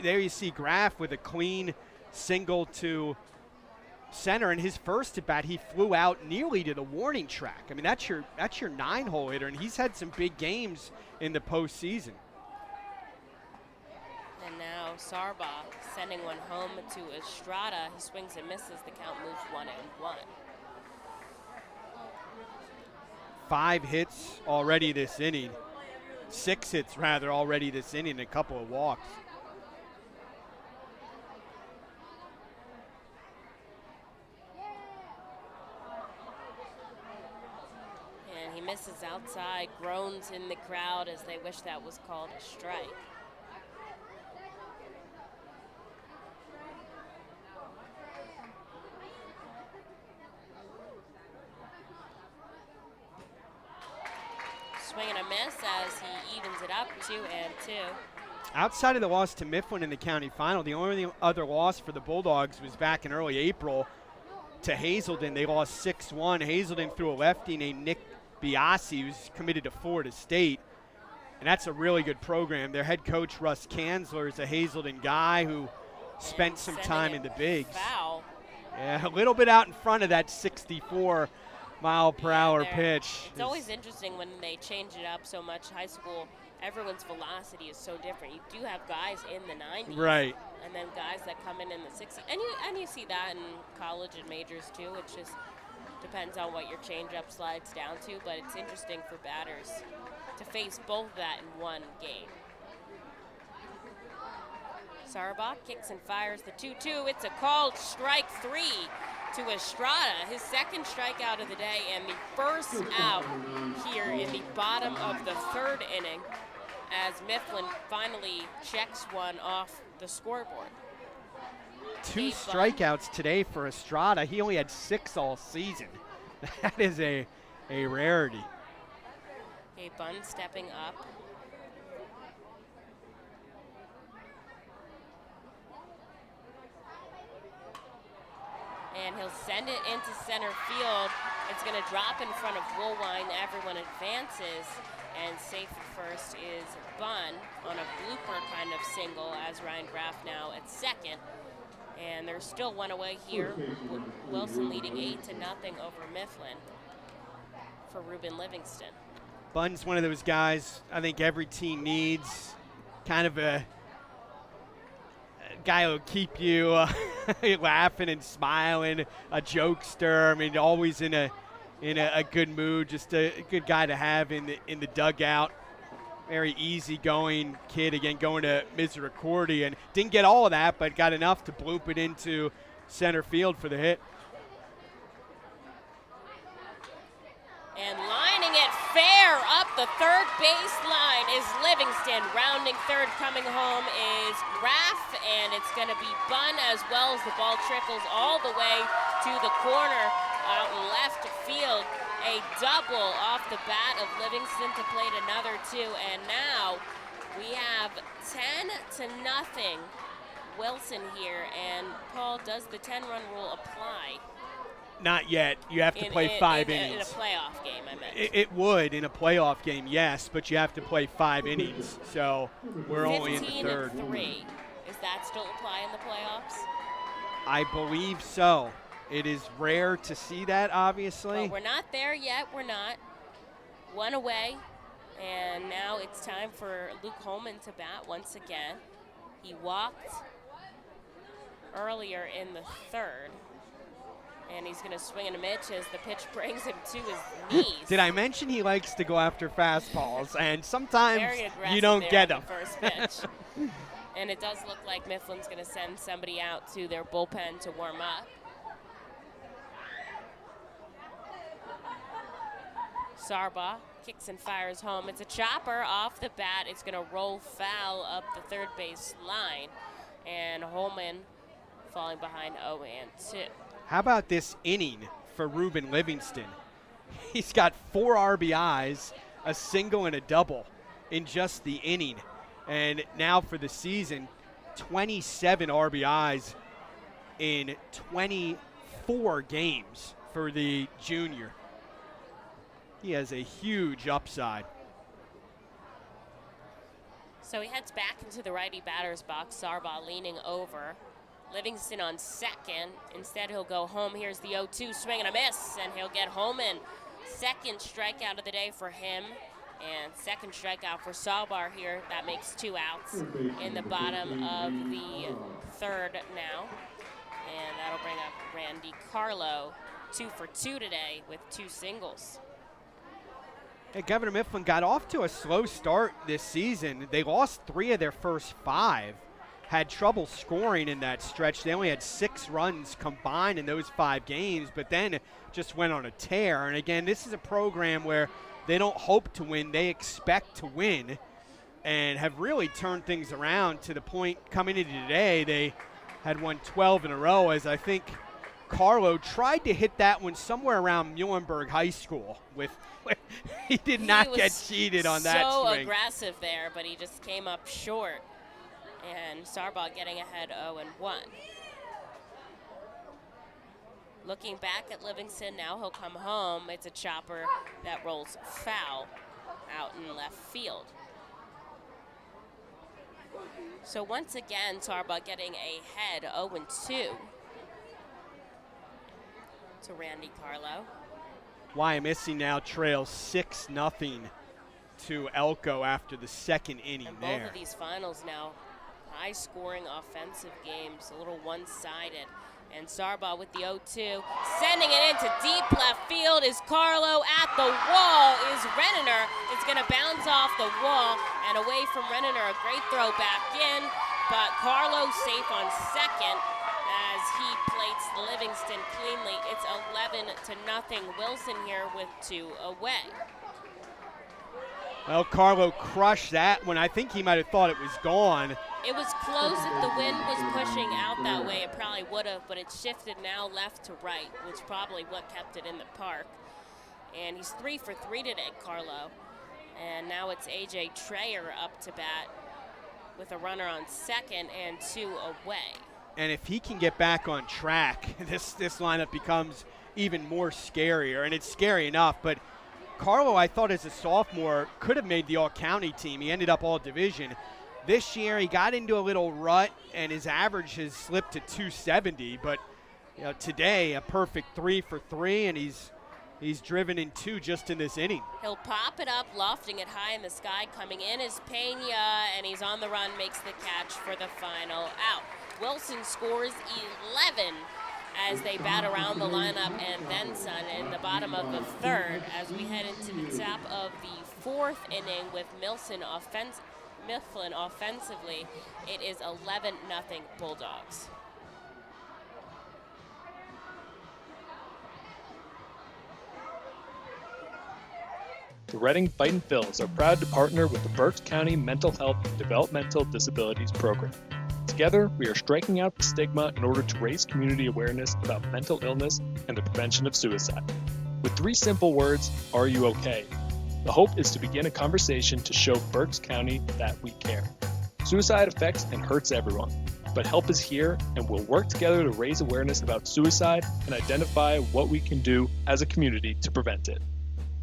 there you see Graff with a clean single to center, and his first at bat, he flew out nearly to the warning track. I mean, that's your 9-hole hitter, and he's had some big games in the postseason. And now Sarbach sending one home to Estrada. He swings and misses. The count moves 1-1. 5 hits already this inning. 6 hits rather already this inning, and a couple of walks. Misses outside, groans in the crowd as they wish that was called a strike. Swing and a miss as he evens it up 2-2. Outside of the loss to Mifflin in the county final, the only other loss for the Bulldogs was back in early April to Hazelden. They lost 6-1. Hazelden threw a lefty named Nick Biasi, who's committed to Florida State, and that's a really good program. Their head coach, Russ Kanzler, is a Hazelden guy who spent some time in the bigs. Foul. Yeah, a little bit out in front of that 64-mile-per-hour pitch. It's always interesting when they change it up so much. High school, everyone's velocity is so different. You do have guys in the 90s. Right. And then guys that come in the 60s. And you see that in college and majors, too. It just depends on what your changeup slides down to, but it's interesting for batters to face both of that in one game. Sarbach kicks and fires the 2-2. It's a called strike 3 to Estrada, his second strikeout of the day, and the first out here in the bottom of the 3rd inning, as Mifflin finally checks one off the scoreboard. 2 strikeouts today for Estrada. He only had 6 all season. That is a rarity. Gabe Bunn stepping up. And he'll send it into center field. It's going to drop in front of Woolwine. Everyone advances, and safe at first is Bunn on a blooper kind of single, as Ryan Graff now at second. And there's still one away here. Wilson leading 8-0 over Mifflin for Ruben Livingston. Bunn's one of those guys I think every team needs. Kind of a guy who'll keep you laughing and smiling, a jokester. I mean, always in a good mood. Just a good guy to have in the dugout. Very easygoing kid, again, going to Misericordia, and didn't get all of that, but got enough to bloop it into center field for the hit. And lining it fair up the the third baseline is Livingston. Rounding third, coming home is Graff, and it's going to be Bunn as well as the ball trickles all the way to the corner out in left field. A double off the bat of Livingston to plate another two, and now we have 10-0 Wilson here, and Paul, does the 10-run rule apply? Not yet. You have to play 5 innings. In a playoff game, I meant. It would in a playoff game, yes, but you have to play 5 innings. So we're only in the third. 15-3. Does that still apply in the playoffs? I believe so. It is rare to see that, obviously. Well, we're not there yet. We're not. One away, and now it's time for Luke Holman to bat once again. He walked earlier in the third. And he's going to swing and a miss as the pitch brings him to his knees. Did I mention he likes to go after fastballs? And sometimes Very you don't get on them. the first pitch. And it does look like Mifflin's going to send somebody out to their bullpen to warm up. Sarba kicks and fires home. It's a chopper off the bat. It's going to roll foul up the third base line. And Holman falling behind 0-2. How about this inning for Ruben Livingston? He's got 4 RBIs, a single and a double in just the inning. And now for the season, 27 RBIs in 24 games for the junior. He has a huge upside. So he heads back into the righty batter's box. Sarba leaning over. Livingston on second. Instead, he'll go home. Here's the 0-2, swing and a miss, and he'll get Holman. Second strikeout of the day for him, and second strikeout for Salbar here. That makes 2 outs in the bottom of the third now. And that'll bring up Randy Carlo, 2 for 2 today with 2 singles. Hey, Governor Mifflin got off to a slow start this season. They lost 3 of their first 5. Had trouble scoring in that stretch. They only had 6 runs combined in those 5 games, but then just went on a tear. And again, this is a program where they don't hope to win, they expect to win, and have really turned things around to the point coming into today, they had won 12 in a row, as I think Carlo tried to hit that one somewhere around Muhlenberg High School. He did not get cheated on that swing. So aggressive there, but he just came up short. And Sarbaugh getting ahead 0-1. Looking back at Livingston, now he'll come home. It's a chopper that rolls foul out in left field. So once again, Sarbaugh getting ahead 0-2 to Randy Carlo. Wyomissing now trails 6-0 to Elko after the second inning and there. Both of these finals now, high-scoring offensive games, a little one-sided. And Sarbaugh with the 0-2, sending it into deep left field is Carlo at the wall is Renner. It's going to bounce off the wall and away from Renner. A great throw back in, but Carlo safe on second as he plates Livingston cleanly. It's 11-0 Wilson here with 2 away. Well, Carlo crushed that one. I think he might have thought it was gone. It was close. If the wind was pushing out that way, it probably would have, but it shifted now left to right, which probably what kept it in the park. And he's 3 for 3 today, Carlo. And now it's A.J. Trayer up to bat with a runner on second and 2 away. And if he can get back on track, this lineup becomes even more scarier. And it's scary enough, but Carlo, I thought as a sophomore, could have made the all-county team. He ended up all-division. This year, he got into a little rut, and his average has slipped to 270. But today, a perfect 3 for 3, and he's driven in 2 just in this inning. He'll pop it up, lofting it high in the sky. Coming in is Pena, and he's on the run, makes the catch for the final out. Wilson scores 11 as they bat around the lineup and then some in the bottom of the third as we head into the top of the 4th inning with Mifflin offensively. It is 11-0 Bulldogs. The Reading Fightin' Phils are proud to partner with the Berks County Mental Health and Developmental Disabilities Program. Together, we are striking out the stigma in order to raise community awareness about mental illness and the prevention of suicide. With 3 simple words, are you okay? The hope is to begin a conversation to show Berks County that we care. Suicide affects and hurts everyone, but help is here, and we'll work together to raise awareness about suicide and identify what we can do as a community to prevent it.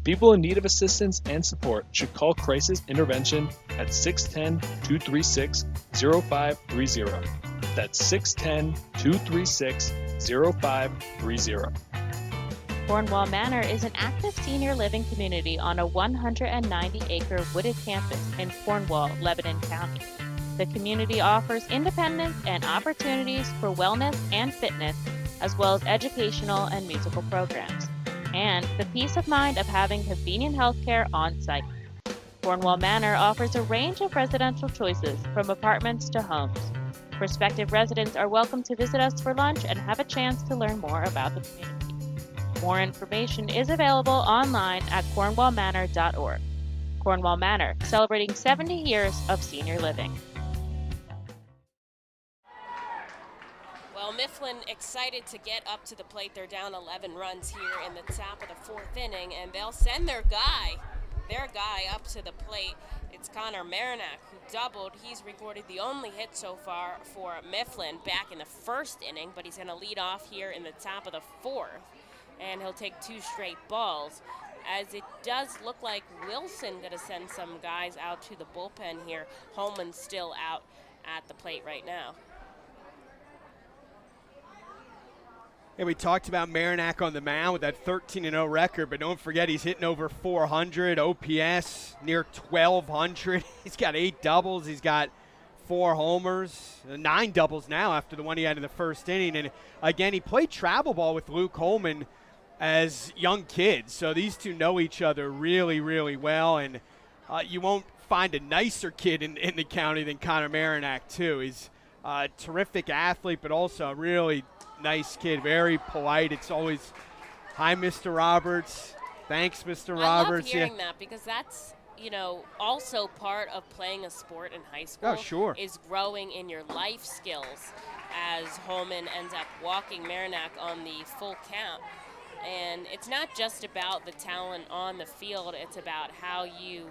People in need of assistance and support should call Crisis Intervention at 610-236-0530. That's 610-236-0530. Cornwall Manor is an active senior living community on a 190-acre wooded campus in Cornwall, Lebanon County. The community offers independence and opportunities for wellness and fitness, as well as educational and musical programs, and the peace of mind of having convenient health care on site. Cornwall Manor offers a range of residential choices, from apartments to homes. Prospective residents are welcome to visit us for lunch and have a chance to learn more about the community. More information is available online at cornwallmanor.org. Cornwall Manor, celebrating 70 years of senior living. Well, Mifflin excited to get up to the plate. They're down 11 runs here in the top of the 4th inning, and they'll send their guy up to the plate. It's Connor Marinac, who doubled. He's recorded the only hit so far for Mifflin back in the 1st inning, but he's going to lead off here in the top of the 4th, and he'll take 2 straight balls, as it does look like Wilson going to send some guys out to the bullpen here. Holman's still out at the plate right now. And we talked about Marinac on the mound with that 13-0 record, but don't forget he's hitting over 400, OPS near 1,200. He's got 8 doubles. He's got 4 homers, 9 doubles now after the one he had in the 1st inning. And again, he played travel ball with Luke Holman as young kids. So these two know each other really, really well. And you won't find a nicer kid in the county than Connor Marinac, too. He's a terrific athlete, but also a really nice kid, very polite. It's always, hi, Mr. Roberts. Thanks, Mr. Roberts. I love hearing that, because that's, also part of playing a sport in high school. Oh, sure. Is growing in your life skills, as Holman ends up walking Marinac on the full count. And it's not just about the talent on the field, it's about how you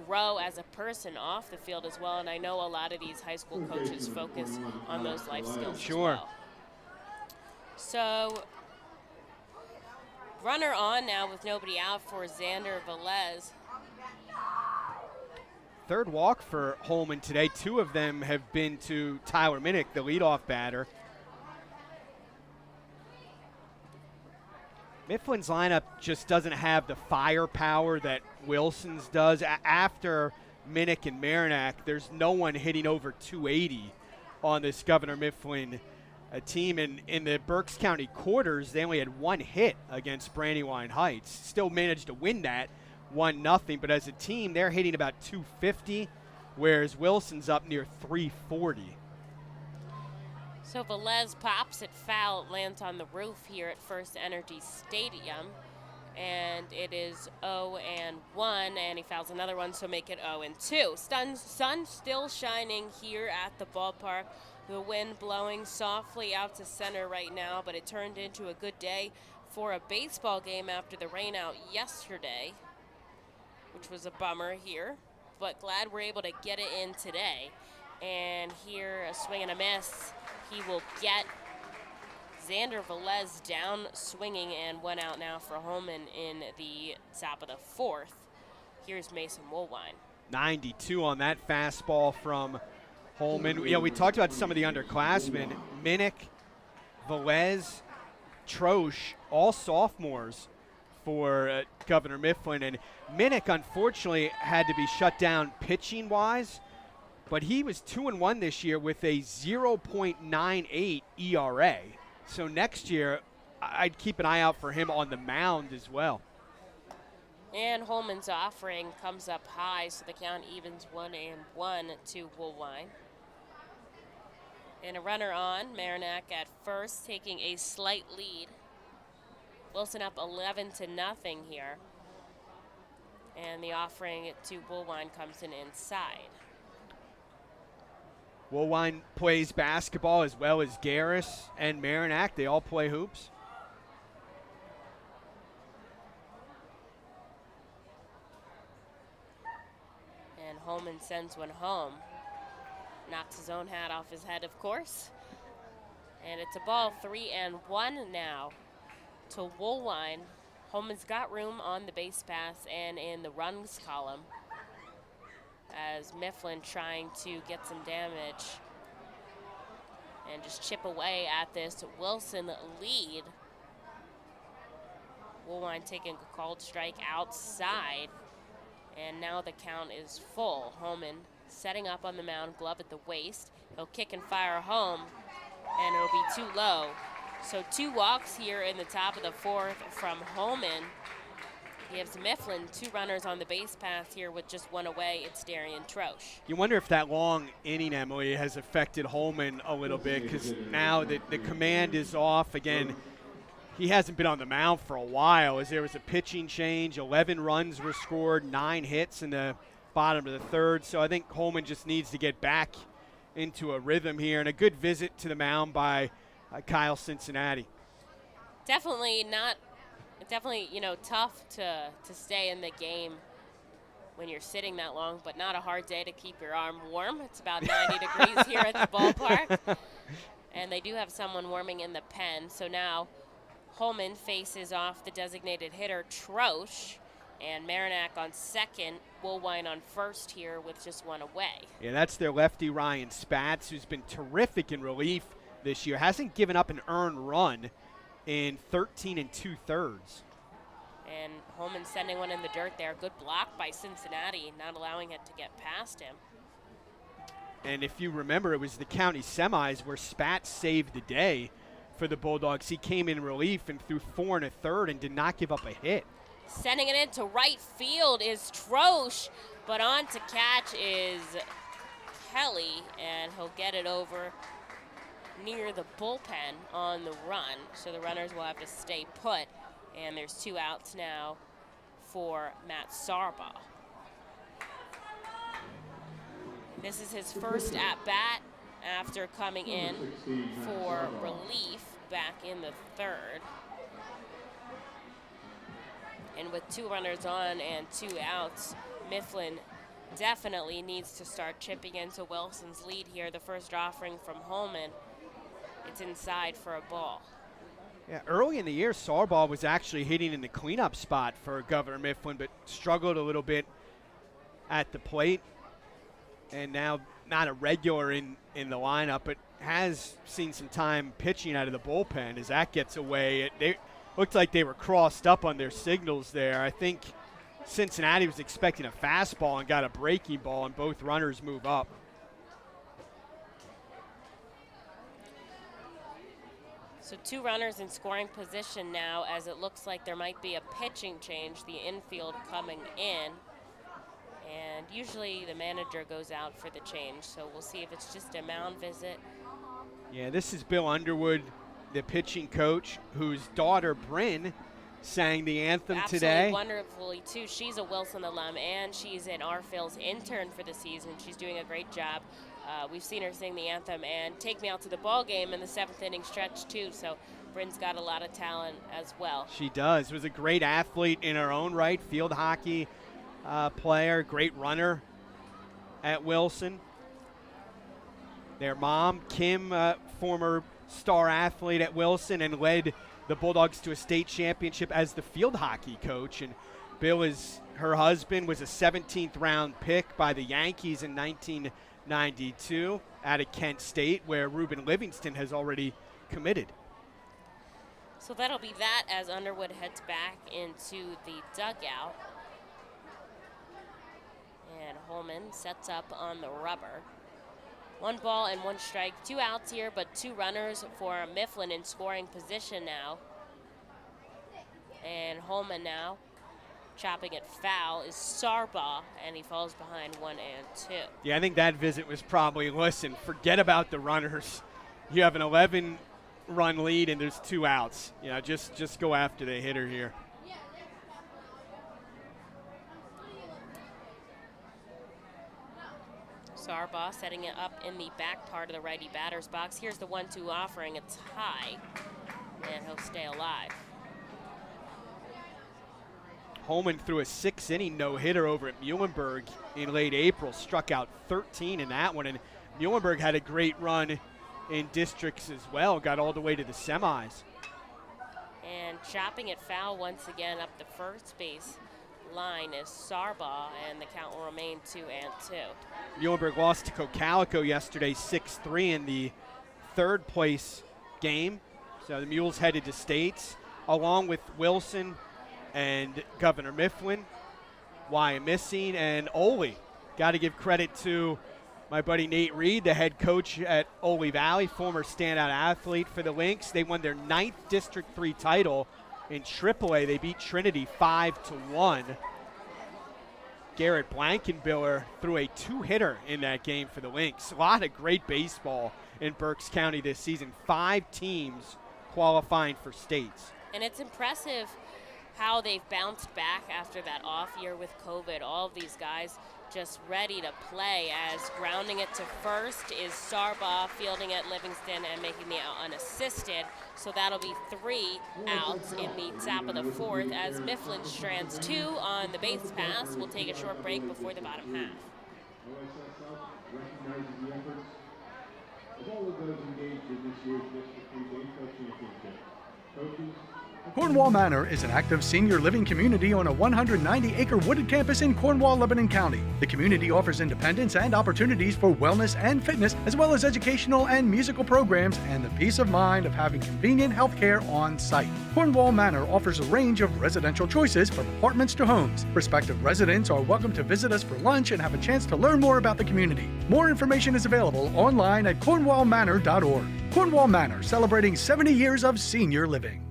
grow as a person off the field as well. And I know a lot of these high school coaches focus on those life skills sure. as well. So, runner on now with nobody out for Xander Velez. 3rd walk for Holman today. 2 of them have been to Tyler Minnick, the leadoff batter. Mifflin's lineup just doesn't have the firepower that Wilson's does. After Minnick and Marinac, there's no one hitting over 280 on this Governor Mifflin team. In the Berks County quarters, they only had 1 hit against Brandywine Heights. Still managed to win that 1-0, but as a team, they're hitting about 250, whereas Wilson's up near 340. So Velez pops it foul, lands on the roof here at First Energy Stadium, and it is 0-1, and he fouls another one, so make it 0-2. Sun still shining here at the ballpark. The wind blowing softly out to center right now, but it turned into a good day for a baseball game after the rain out yesterday, which was a bummer here, but glad we're able to get it in today. And here, a swing and a miss. He will get Xander Velez down swinging, and 1 out now for Holman in the top of the 4th. Here's Mason Woolwine. 92 on that fastball from Holman. We talked about some of the underclassmen. Minnick, Velez, Troche, all sophomores for Governor Mifflin. And Minnick, unfortunately, had to be shut down pitching-wise, but he was 2-1 this year with a 0.98 ERA. So next year, I'd keep an eye out for him on the mound as well. And Holman's offering comes up high, so the count evens 1-1 to Woolwine. And a runner on, Marinac at first, taking a slight lead. Wilson up 11-0 here. And the offering to Woolwine comes in inside. Woolwine plays basketball as well as Garris and Marinac. They all play hoops. And Holman sends one home. Knocks his own hat off his head, of course. And it's a ball 3-1 now to Woolwine. Holman's got room on the base pass and in the runs column as Mifflin trying to get some damage and just chip away at this Wilson lead. Woolwine taking a called strike outside, and now the count is full. Holman setting up on the mound, glove at the waist. He'll kick and fire home, and it'll be too low. So 2 walks here in the top of the 4th from Holman. Gives Mifflin 2 runners on the base pass here with just 1 away. It's Darian Troche. You wonder if that long inning, Emily, has affected Holman a little bit, because now that the command is off again. He hasn't been on the mound for a while, as there was a pitching change. 11 runs were scored, 9 hits in the bottom of the 3rd. So I think Holman just needs to get back into a rhythm here, and a good visit to the mound by Kyle Cincinnati. Definitely, you know, tough to stay in the game when you're sitting that long, but not a hard day to keep your arm warm. It's about 90 degrees here at the ballpark. And they do have someone warming in the pen. So now Holman faces off the designated hitter, Troche, and Marinac on second, Woolwine on first here with just 1 away. Yeah, that's their lefty Ryan Spatz, who's been terrific in relief this year. Hasn't given up an earned run in 13 2/3. And Holman sending one in the dirt there. Good block by Cincinnati, not allowing it to get past him. And if you remember, it was the county semis where Spatz saved the day for the Bulldogs. He came in relief and threw 4 1/3 and did not give up a hit. Sending it into right field is Troche, but on to catch is Kelly, and he'll get it over near the bullpen on the run. So the runners will have to stay put, and there's 2 outs now for Matt Sarbaugh. This is his first at-bat after coming in for relief back in the 3rd. And with 2 runners on and 2 outs, Mifflin definitely needs to start chipping into Wilson's lead here. The first offering from Holman, it's inside for a ball. Yeah, early in the year, Sarbaugh was actually hitting in the cleanup spot for Governor Mifflin, but struggled a little bit at the plate. And now not a regular in the lineup, but has seen some time pitching out of the bullpen as that gets away. They looked like they were crossed up on their signals there. I think Cincinnati was expecting a fastball and got a breaking ball, and both runners move up. So 2 runners in scoring position now, as it looks like there might be a pitching change, the infield coming in. And usually the manager goes out for the change, so we'll see if it's just a mound visit. Yeah, this is Bill Underwood, the pitching coach, whose daughter, Bryn, sang the anthem today. Absolutely wonderfully, too. She's a Wilson alum, and she's an RPhil's intern for the season. She's doing a great job. We've seen her sing the anthem and take me out to the ball game in the 7th inning stretch, too. So Bryn's got a lot of talent as well. She does. Was a great athlete in her own right, field hockey player, great runner at Wilson. Their mom, Kim, former star athlete at Wilson, and led the Bulldogs to a state championship as the field hockey coach. And Bill, her husband, was a 17th round pick by the Yankees in 1992 out of Kent State, where Reuben Livingston has already committed. So that'll be that as Underwood heads back into the dugout. And Holman sets up on the rubber. 1 ball and 1 strike, 2 outs here, but 2 runners for Mifflin in scoring position now. And Holman now chopping it foul is Sarbaugh, and he falls behind 1 and 2. Yeah, I think that visit was probably, listen, forget about the runners. You have an 11-run lead and there's 2 outs. You know, just go after the hitter here. Sarbaugh setting it up in the back part of the righty batter's box. Here's the 1-2 offering. It's high, and he'll stay alive. Holman threw a 6-inning no-hitter over at Muhlenberg in late April, struck out 13 in that one, and Muhlenberg had a great run in districts as well, got all the way to the semis. And chopping it foul once again up the first base line is Sarbaugh, and the count will remain 2-2. Muhlenberg lost to Cocalico yesterday 6-3 in the third place game, so the Mules headed to states, along with Wilson and Governor Mifflin, Wyomissing, and Ole. Got to give credit to my buddy Nate Reed, the head coach at Ole Valley, former standout athlete for the Lynx. They won their 9th District 3 title in AAA. They beat Trinity 5-1. Garrett Blankenbiller threw a 2-hitter in that game for the Lynx. A lot of great baseball in Berks County this season. 5 teams qualifying for states. And it's impressive how they've bounced back after that off year with COVID. All of these guys just ready to play, as grounding it to first is Sarbaugh, fielding at Livingston and making the out unassisted. So that'll be 3 outs in the top of the 4th as Mifflin strands 2 on the base pass. We'll take a short break before the bottom half. Recognizes the efforts of all of those engaged in this year's District 3 Baseball Championship. Coaches, Cornwall Manor is an active senior living community on a 190-acre wooded campus in Cornwall, Lebanon County. The community offers independence and opportunities for wellness and fitness, as well as educational and musical programs, and the peace of mind of having convenient health care on site. Cornwall Manor offers a range of residential choices from apartments to homes. Prospective residents are welcome to visit us for lunch and have a chance to learn more about the community. More information is available online at cornwallmanor.org. Cornwall Manor, celebrating 70 years of senior living.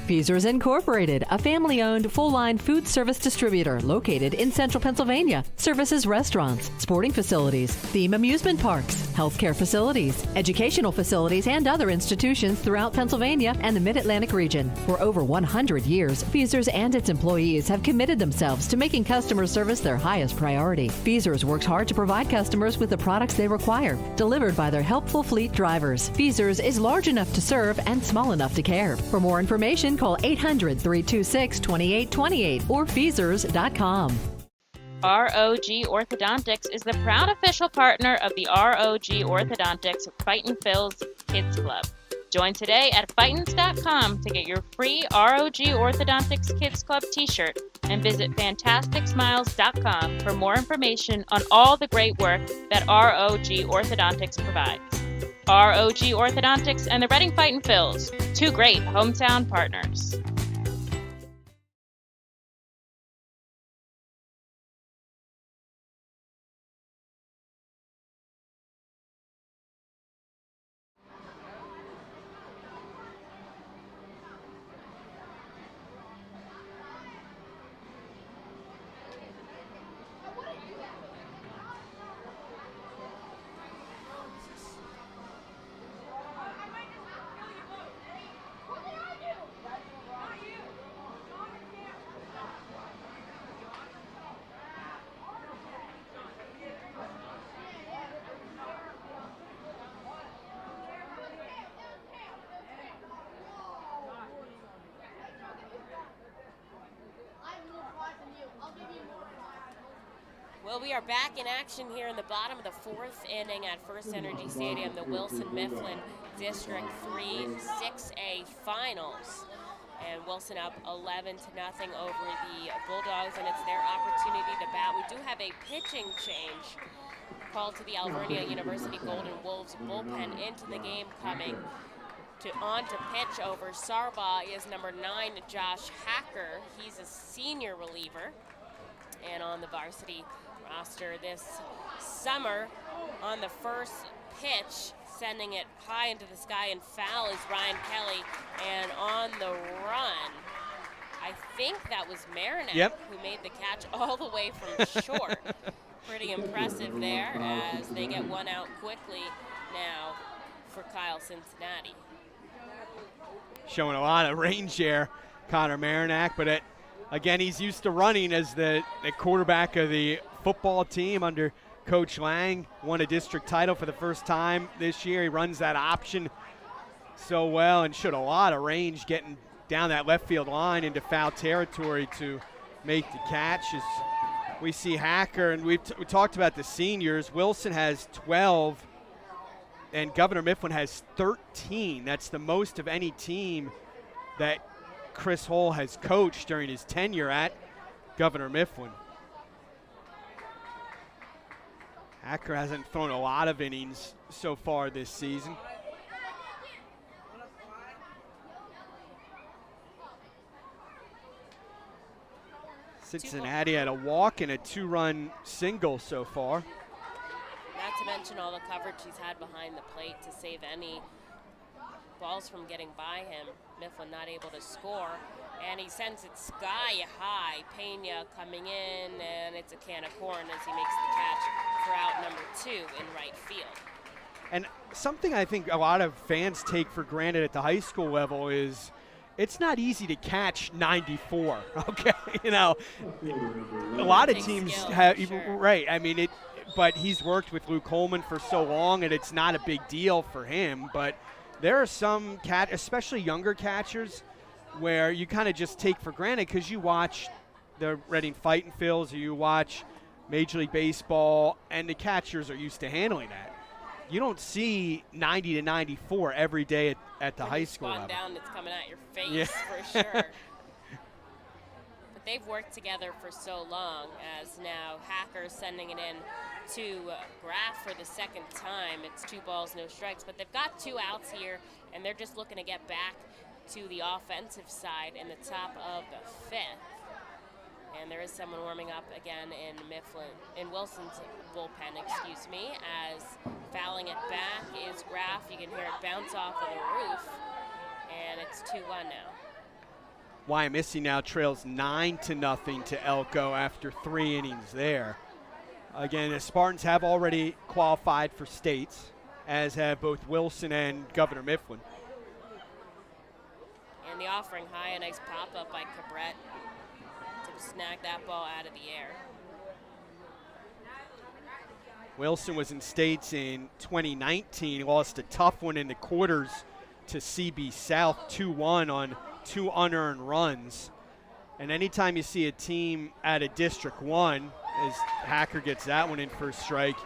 Feasers Incorporated, a family-owned, full-line food service distributor located in central Pennsylvania. Services restaurants, sporting facilities, theme amusement parks, healthcare facilities, educational facilities, and other institutions throughout Pennsylvania and the Mid-Atlantic region. For over 100 years, Feasers and its employees have committed themselves to making customer service their highest priority. Feasers works hard to provide customers with the products they require, delivered by their helpful fleet drivers. Feasers is large enough to serve and small enough to care. For more information, call 800-326-2828 or Feasers.com. ROG Orthodontics is the proud official partner of the ROG Orthodontics Fightin' Phil's Kids Club. Join today at Fightins.com to get your free ROG Orthodontics Kids Club t-shirt and visit FantasticSmiles.com for more information on all the great work that ROG Orthodontics provides. ROG Orthodontics and the Reading Fightin' Phils, 2 great hometown partners. Well, we are back in action here in the bottom of the 4th inning at First Energy Stadium, the Wilson-Mifflin District 3 6A Finals. And Wilson up 11-0 over the Bulldogs, and it's their opportunity to bat. We do have a pitching change called to the Alvernia University Golden Wolves bullpen into the game coming. On to pitch over Sarbaugh is number 9, Josh Hacker. He's a senior reliever and on the varsity roster this summer. On the first pitch, sending it high into the sky and foul is Ryan Kelly, and on the run, I think that was Marinac who made the catch all the way from short. Pretty impressive there as they get 1 out quickly now for Kyle Cincinnati. Showing a lot of range there, Connor Marinac, but again, he's used to running as the quarterback of the football team under Coach Lang won a district title for the first time this year. He runs that option so well and showed a lot of range getting down that left field line into foul territory to make the catch. As we see Hacker, and we talked about the seniors. Wilson has 12, and Governor Mifflin has 13. That's the most of any team that Chris Hull has coached during his tenure at Governor Mifflin. Hacker hasn't thrown a lot of innings so far this season. Cincinnati had a walk and a 2-run single so far. Not to mention all the coverage he's had behind the plate to save any balls from getting by him. Mifflin not able to score, and he sends it sky high. Pena coming in, and it's a can of corn as he makes the catch for out number 2 in right field. And something I think a lot of fans take for granted at the high school level is it's not easy to catch 94, okay? You know, a lot of teams have, sure. Right, I mean, but he's worked with Luke Coleman for so long, and it's not a big deal for him. But there are some especially younger catchers, where you kind of just take for granted because you watch the Reading Fighting Phils, or you watch Major League Baseball, and the catchers are used to handling that. You don't see 90 to 94 every day at the high school level. Down, it's coming at your face for sure. But they've worked together for so long, as now Hacker's sending it in to Graff for the second time. It's 2 balls, no strikes, but they've got 2 outs here, and they're just looking to get back to the offensive side in the top of the 5th. And there is someone warming up again in Wilson's bullpen, as fouling it back is Graff. You can hear it bounce off of the roof, and it's 2-1 now. Wyomissing now trails 9-0 to Elko after 3 innings there. Again, the Spartans have already qualified for states, as have both Wilson and Governor Mifflin. And the offering high, a nice pop-up by Cabret to snag that ball out of the air. Wilson was in states in 2019, lost a tough one in the quarters to CB South, 2-1 on 2 unearned runs. And anytime you see a team at a District 1, as Hacker gets that one in first strike,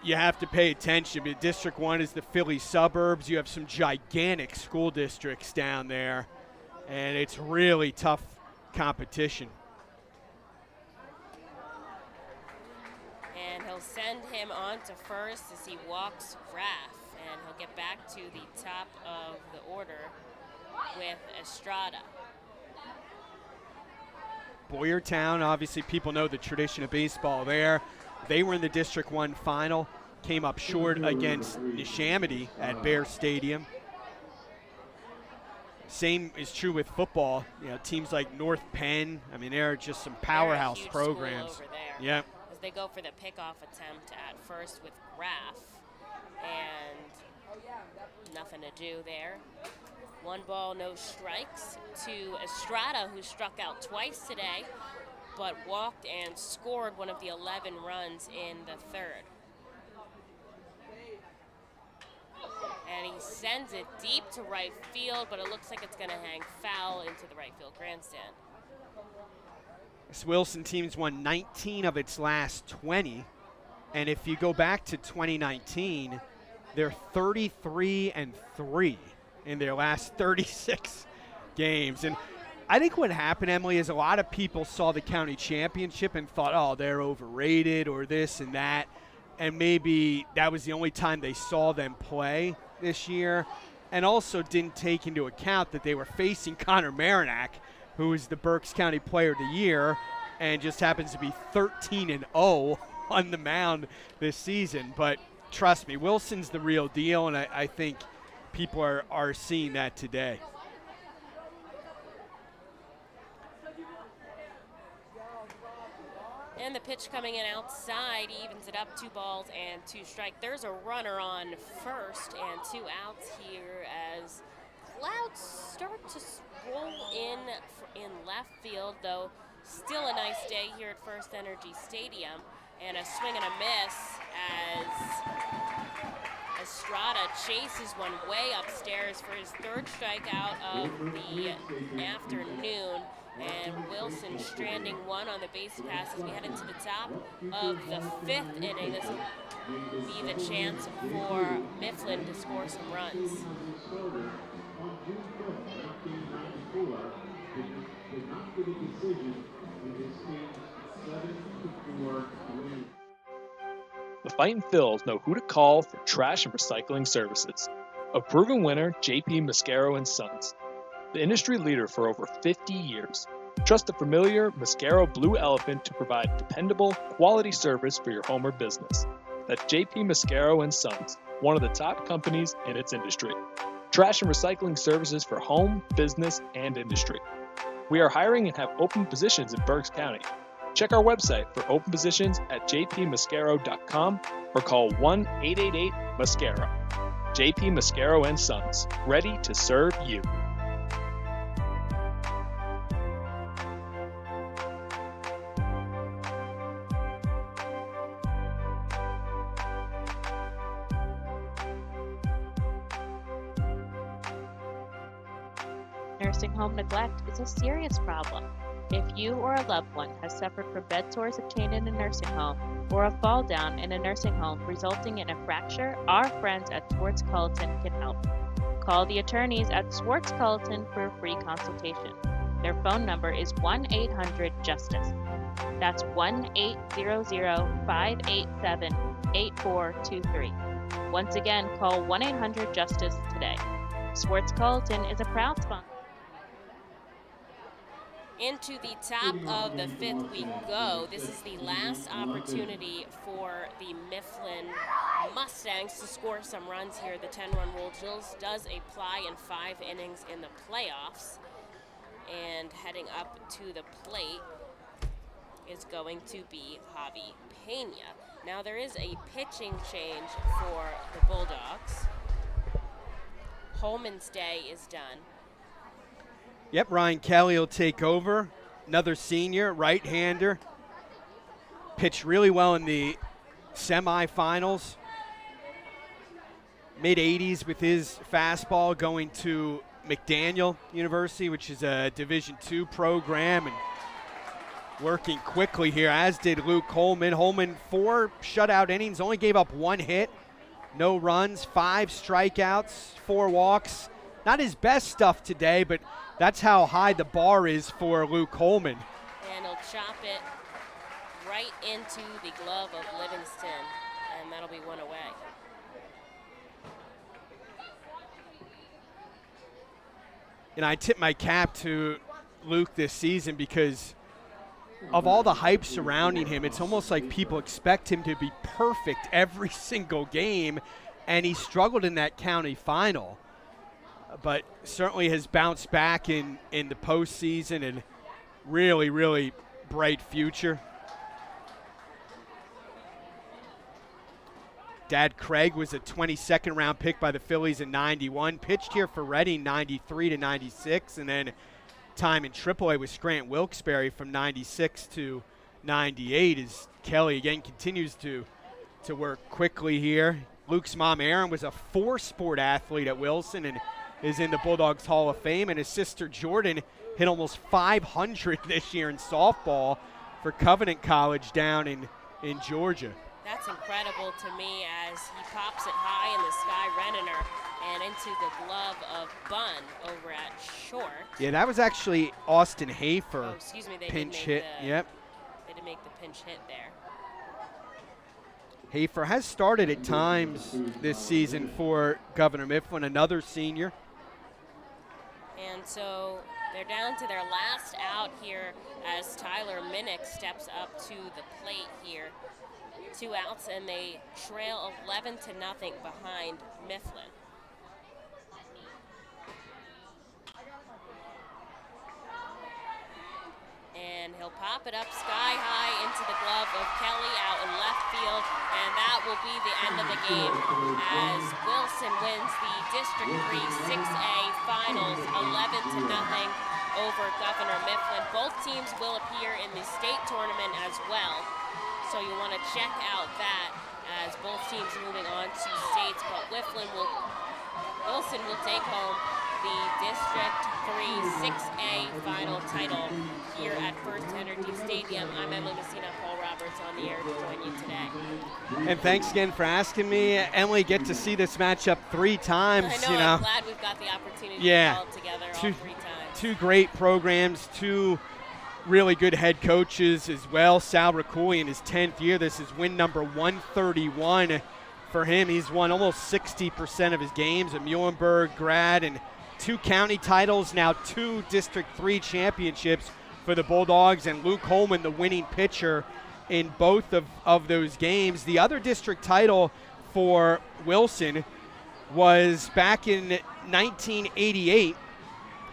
you have to pay attention. But District 1 is the Philly suburbs. You have some gigantic school districts down there, and it's really tough competition. And he'll send him on to first as he walks Graff, and he'll get back to the top of the order with Estrada. Boyertown, obviously people know the tradition of baseball there. They were in the District 1 final, came up short against Neshaminy at Bear Stadium. Same is true with football. You know, teams like North Penn, I mean, they're just some powerhouse programs. Over there. Yep. As they go for the pickoff attempt at first with Graff, and nothing to do there. 1 ball, no strikes to Estrada, who struck out twice today, but walked and scored one of the 11 runs in the 3rd. And he sends it deep to right field, but it looks like it's going to hang foul into the right field grandstand. This Wilson team's won 19 of its last 20, and if you go back to 2019, they're 33-3 in their last 36 games. And I think what happened, Emily, is a lot of people saw the county championship and thought, oh, they're overrated or this and that, and maybe that was the only time they saw them play this year, and also didn't take into account that they were facing Connor Marinack, who is the Berks County Player of the Year and just happens to be 13-0 on the mound this season. But trust me, Wilson's the real deal, and I think people are seeing that today. And the pitch coming in outside, he evens it up, 2 balls and 2 strikes. There's a runner on first and 2 outs here as clouds start to roll in left field, though still a nice day here at First Energy Stadium. And a swing and a miss as Estrada chases one way upstairs for his third strikeout of the afternoon. And Wilson stranding one on the base pass as we head into the top of the 5th inning. This will be the chance for Mifflin to score some runs. The Fightin' Phils know who to call for trash and recycling services. A proven winner, JP Mascaro & Sons. The industry leader for over 50 years. Trust the familiar Mascaro Blue Elephant to provide dependable, quality service for your home or business. That's JP Mascaro & Sons, one of the top companies in its industry. Trash and recycling services for home, business, and industry. We are hiring and have open positions in Berks County. Check our website for open positions at jpmascaro.com or call 1-888-MASCARO. JP Mascaro & Sons, ready to serve you. Nursing home neglect is a serious problem. If you or a loved one has suffered from bed sores obtained in a nursing home or a fall down in a nursing home resulting in a fracture, our friends at Swartz Culleton can help. Call the attorneys at Swartz Culleton for a free consultation. Their phone number is 1-800-JUSTICE. That's 1-800-587-8423. Once again, call 1-800-JUSTICE today. Swartz Culleton is a proud sponsor. Into the top of the 5th we go. This is the last opportunity for the Mifflin Mustangs to score some runs here. The 10-run rule does apply in 5 innings in the playoffs. And heading up to the plate is going to be Javi Pena. Now there is a pitching change for the Bulldogs. Holman's day is done. Yep, Ryan Kelly will take over. Another senior, right-hander. Pitched really well in the semifinals. Mid-80s with his fastball, going to McDaniel University, which is a Division II program, and working quickly here, as did Luke Holman. Holman, 4 shutout innings, only gave up 1 hit, no runs, 5 strikeouts, 4 walks. Not his best stuff today, but that's how high the bar is for Luke Holman. And he'll chop it right into the glove of Livingston, and that'll be 1 away. And I tip my cap to Luke this season because of all the hype surrounding him. It's almost like people expect him to be perfect every single game, and he struggled in that county final. But certainly has bounced back in the postseason, and really, really bright future. Dad Craig was a 22nd round pick by the Phillies in 91, pitched here for Reading 93 to 96, and then time in AAA with Scranton Wilkes-Barre from 96 to 98 as Kelly again continues to work quickly here. Luke's mom, Erin, was a 4-sport athlete at Wilson and is in the Bulldogs Hall of Fame, and his sister Jordan hit almost 500 this year in softball for Covenant College down in Georgia. That's incredible to me as he pops it high in the sky, Renner, and into the glove of Bunn over at short. Yeah, that was actually Austin Hafer. Oh, excuse me, they pinch did make hit. Yep. They did make the pinch hit there. Hafer has started at times this season for Governor Mifflin, another senior. And so they're down to their last out here as Tyler Minnick steps up to the plate here. 2 outs, and they trail 11-0 behind Mifflin. And he'll pop it up sky high into the glove of Kelly out in left field, and that will be the end of the game as Wilson wins the District 3 6A Finals 11-0 over Governor Mifflin. Both teams will appear in the state tournament as well. So you want to check out that as both teams moving on to states. But Wilson will take home the District 3 6A final title here at First Energy Stadium. I'm Emily Messina, Paul Roberts on the air to join you today. And thanks again for asking me. Emily, get to see this matchup 3 times. I know, I'm glad we've got the opportunity to call it together all 3 times. 2 great programs, 2 really good head coaches as well. Sal Riculi in his 10th year. This is win number 131 for him. He's won almost 60% of his games at Muhlenberg, grad, and 2 county titles, now 2 District 3 championships for the Bulldogs, and Luke Holman, the winning pitcher in both of those games. The other district title for Wilson was back in 1988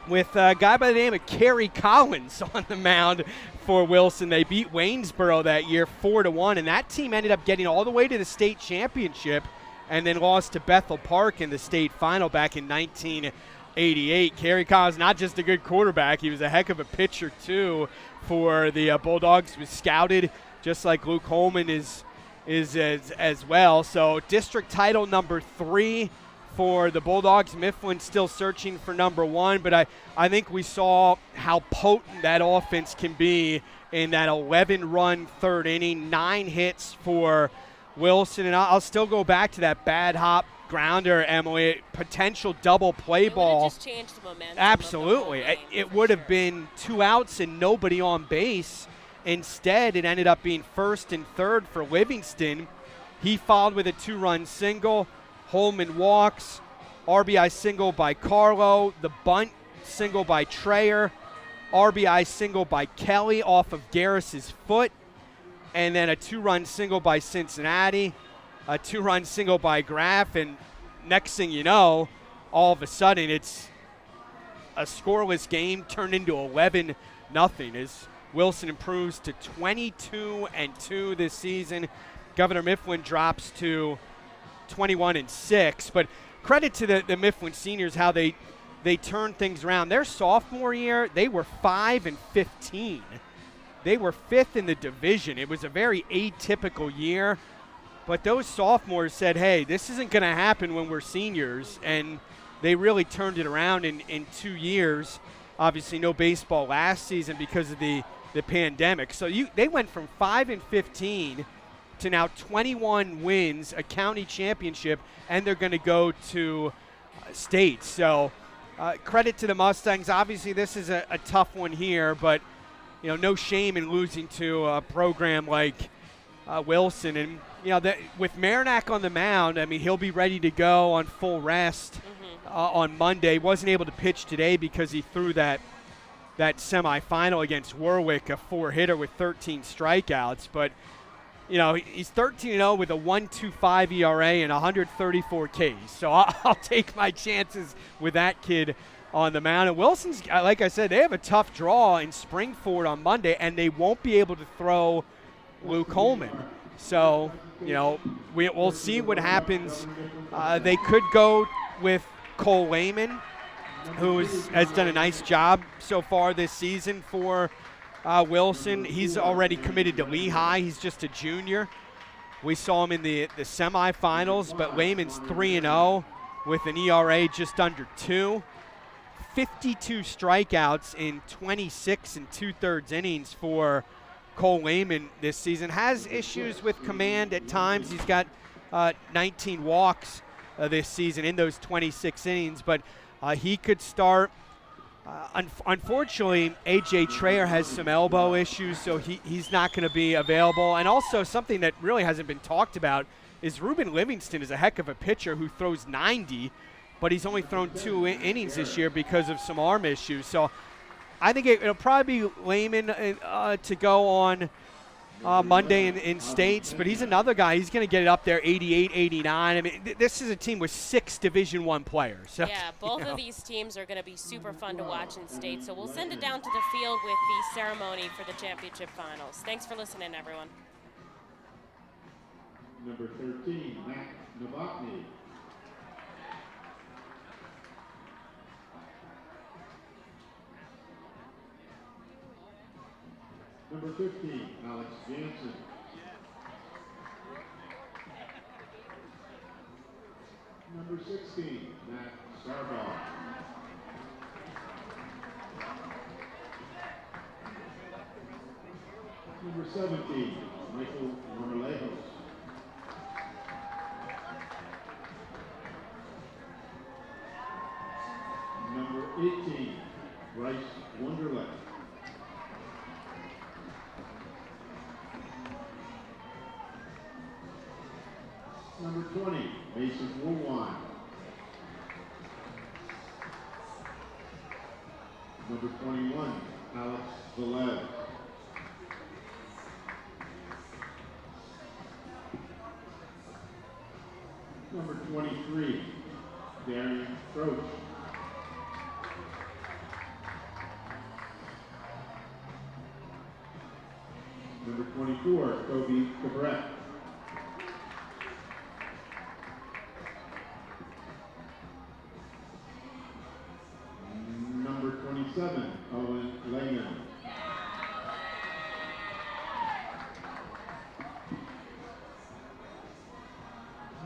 with a guy by the name of Kerry Collins on the mound for Wilson. They beat Waynesboro that year 4-1, and that team ended up getting all the way to the state championship and then lost to Bethel Park in the state final back in 1988. Kerry Collins, not just a good quarterback, he was a heck of a pitcher too for the Bulldogs. He was scouted just like Luke Holman is as well. So district title number 3 for the Bulldogs. Mifflin still searching for number 1, but I think we saw how potent that offense can be in that 11-run third inning, 9 hits for Wilson. And I'll still go back to that bad hop grounder, Emily, potential double play ball. Just changed the momentum. Absolutely. It would have been 2 outs and nobody on base. Instead, it ended up being first and third for Livingston. He followed with a 2-run single. Holman walks, RBI single by Carlo, the bunt single by Trayer, RBI single by Kelly off of Garris's foot, and then a 2-run single by Cincinnati, a 2-run single by Graff, and next thing you know, all of a sudden it's a scoreless game turned into 11-0 as Wilson improves to 22-2 this season. Governor Mifflin drops to 21-6, but credit to the Mifflin seniors, how they turned things around. Their sophomore year, they were 5-15. They were 5th in the division. It was a very atypical year, but those sophomores said, hey, this isn't going to happen when we're seniors, and they really turned it around in 2 years. Obviously no baseball last season because of the pandemic. So they went from 5-15 to now 21 wins, a county championship, and they're going to go to state. So credit to the Mustangs. Obviously, this is a tough one here, but no shame in losing to a program like Wilson. And with Marinac on the mound, I mean, he'll be ready to go on full rest on Monday. Wasn't able to pitch today because he threw that semifinal against Warwick, a 4-hitter with 13 strikeouts, but. He's 13-0 with a 1.25 ERA and 134 Ks. So I'll take my chances with that kid on the mound. And Wilson's, like I said, they have a tough draw in Springford on Monday, and they won't be able to throw Luke Holman. So, we'll see what happens. They could go with Cole Lehman, who has done a nice job so far this season for Wilson. He's already committed to Lehigh. He's just a junior. We saw him in the semifinals, but Lehman's 3-0 with an ERA just under 2. 52 strikeouts in 26 2/3 innings for Cole Lehman this season. Has issues with command at times. He's got 19 walks this season in those 26 innings, but he could start. Unfortunately, A.J. Trayer has some elbow issues, so he's not going to be available. And also something that really hasn't been talked about is Ruben Livingston is a heck of a pitcher who throws 90, but he's only thrown 2 innings this year because of some arm issues. So I think it'll probably be Lehman to go on Monday in states, but he's another guy. He's going to get it up there, 88, 89. I mean, this is a team with 6 Division I players. So, yeah, both of these teams are going to be super fun to watch in state. So we'll send it down to the field with the ceremony for the championship finals. Thanks for listening, everyone. Number 13, Matt Novotny. Number 15, Alex Jansen. Number 16, Matt Sarbaugh. Number 17, Michael Marmalejos. Number 18, Bryce Wonderlet. Number 20, Mason Woolwine. Number 21, Alex Velez. Number 23, Darian Croach. Number 24, Kobe Cabret. Number 27, Owen Lehman.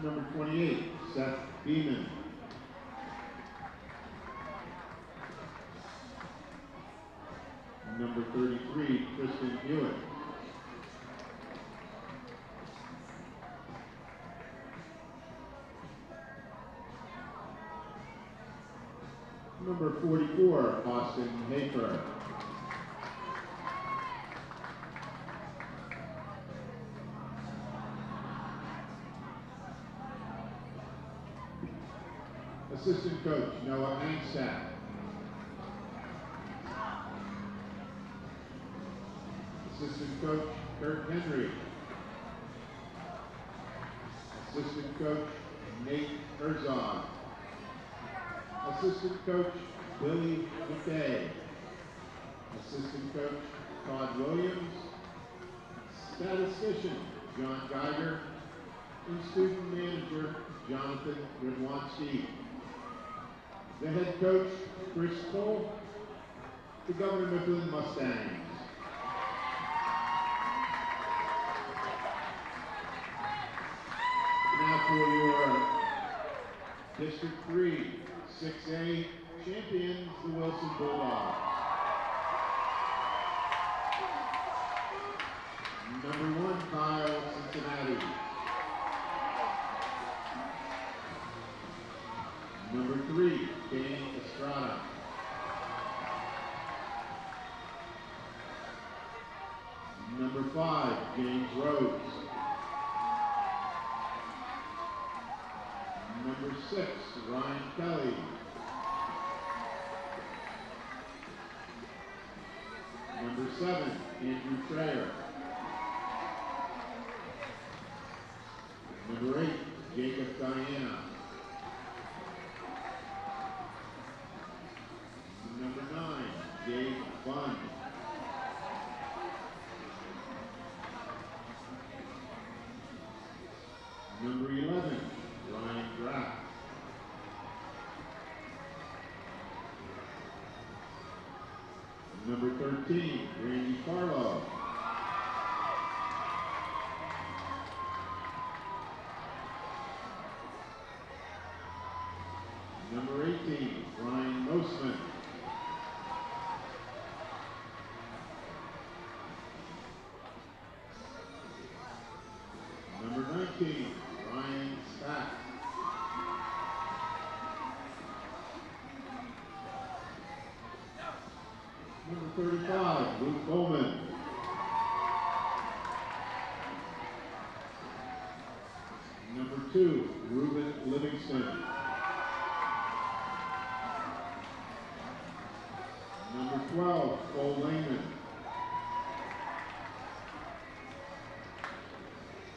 Number 28, Seth Beeman. Number 33, Kristen Hewitt. Number 44, Austin Hafer. Assistant coach, Noah Angstadt. Assistant coach, Kurt Henry. Assistant coach, Nate Herzog. Assistant coach, Billy McKay. Assistant coach, Todd Williams. Statistician, John Geiger. And student manager, Jonathan Gridwanski. The head coach, Chris Cole. The Governor Mifflin Mustangs. Now for your District 3, 6A champions, the Wilson Bulldogs. Number 1, Kyle Cincinnati. Number 3, Dane Estrada. Number 5, James Rhodes. Number 6, Ryan Kelly. Number 7, Andrew Trayer. Number 8, Jacob Diana. Number 9, Dave Bunn. Number 11, Ryan Graff. Number 13, Randy Farlow. Number 18, Ryan Mosman. Number 19, Ryan Spack. Number 35, Luke Bowman. Number 2, Ruben Livingston. Number 12, Cole Lehman.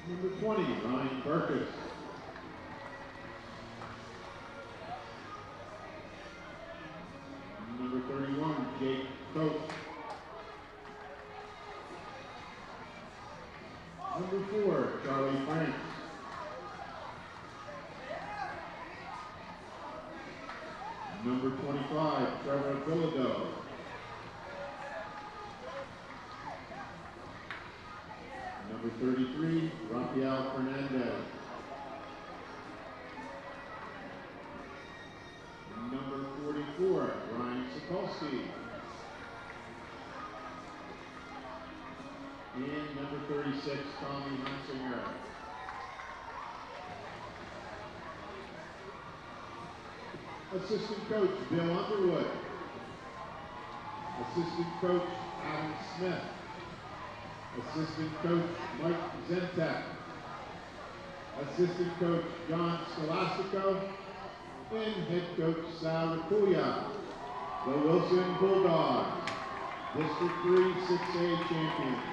Number 20, Ryan Burkus. Number 31, Jake Coates. Number 4, Charlie France. Number 25, Trevor Bilodeau. Number 33, Rafael Fernandez. Mikulski. And number 36, Tommy Hunsinger. Assistant coach, Bill Underwood. Assistant coach, Adam Smith. Assistant coach, Mike Zentek. Assistant coach, John Scholastico. And head coach, Sal Lacuya. The Wilson Bulldogs, District 3 6A champions.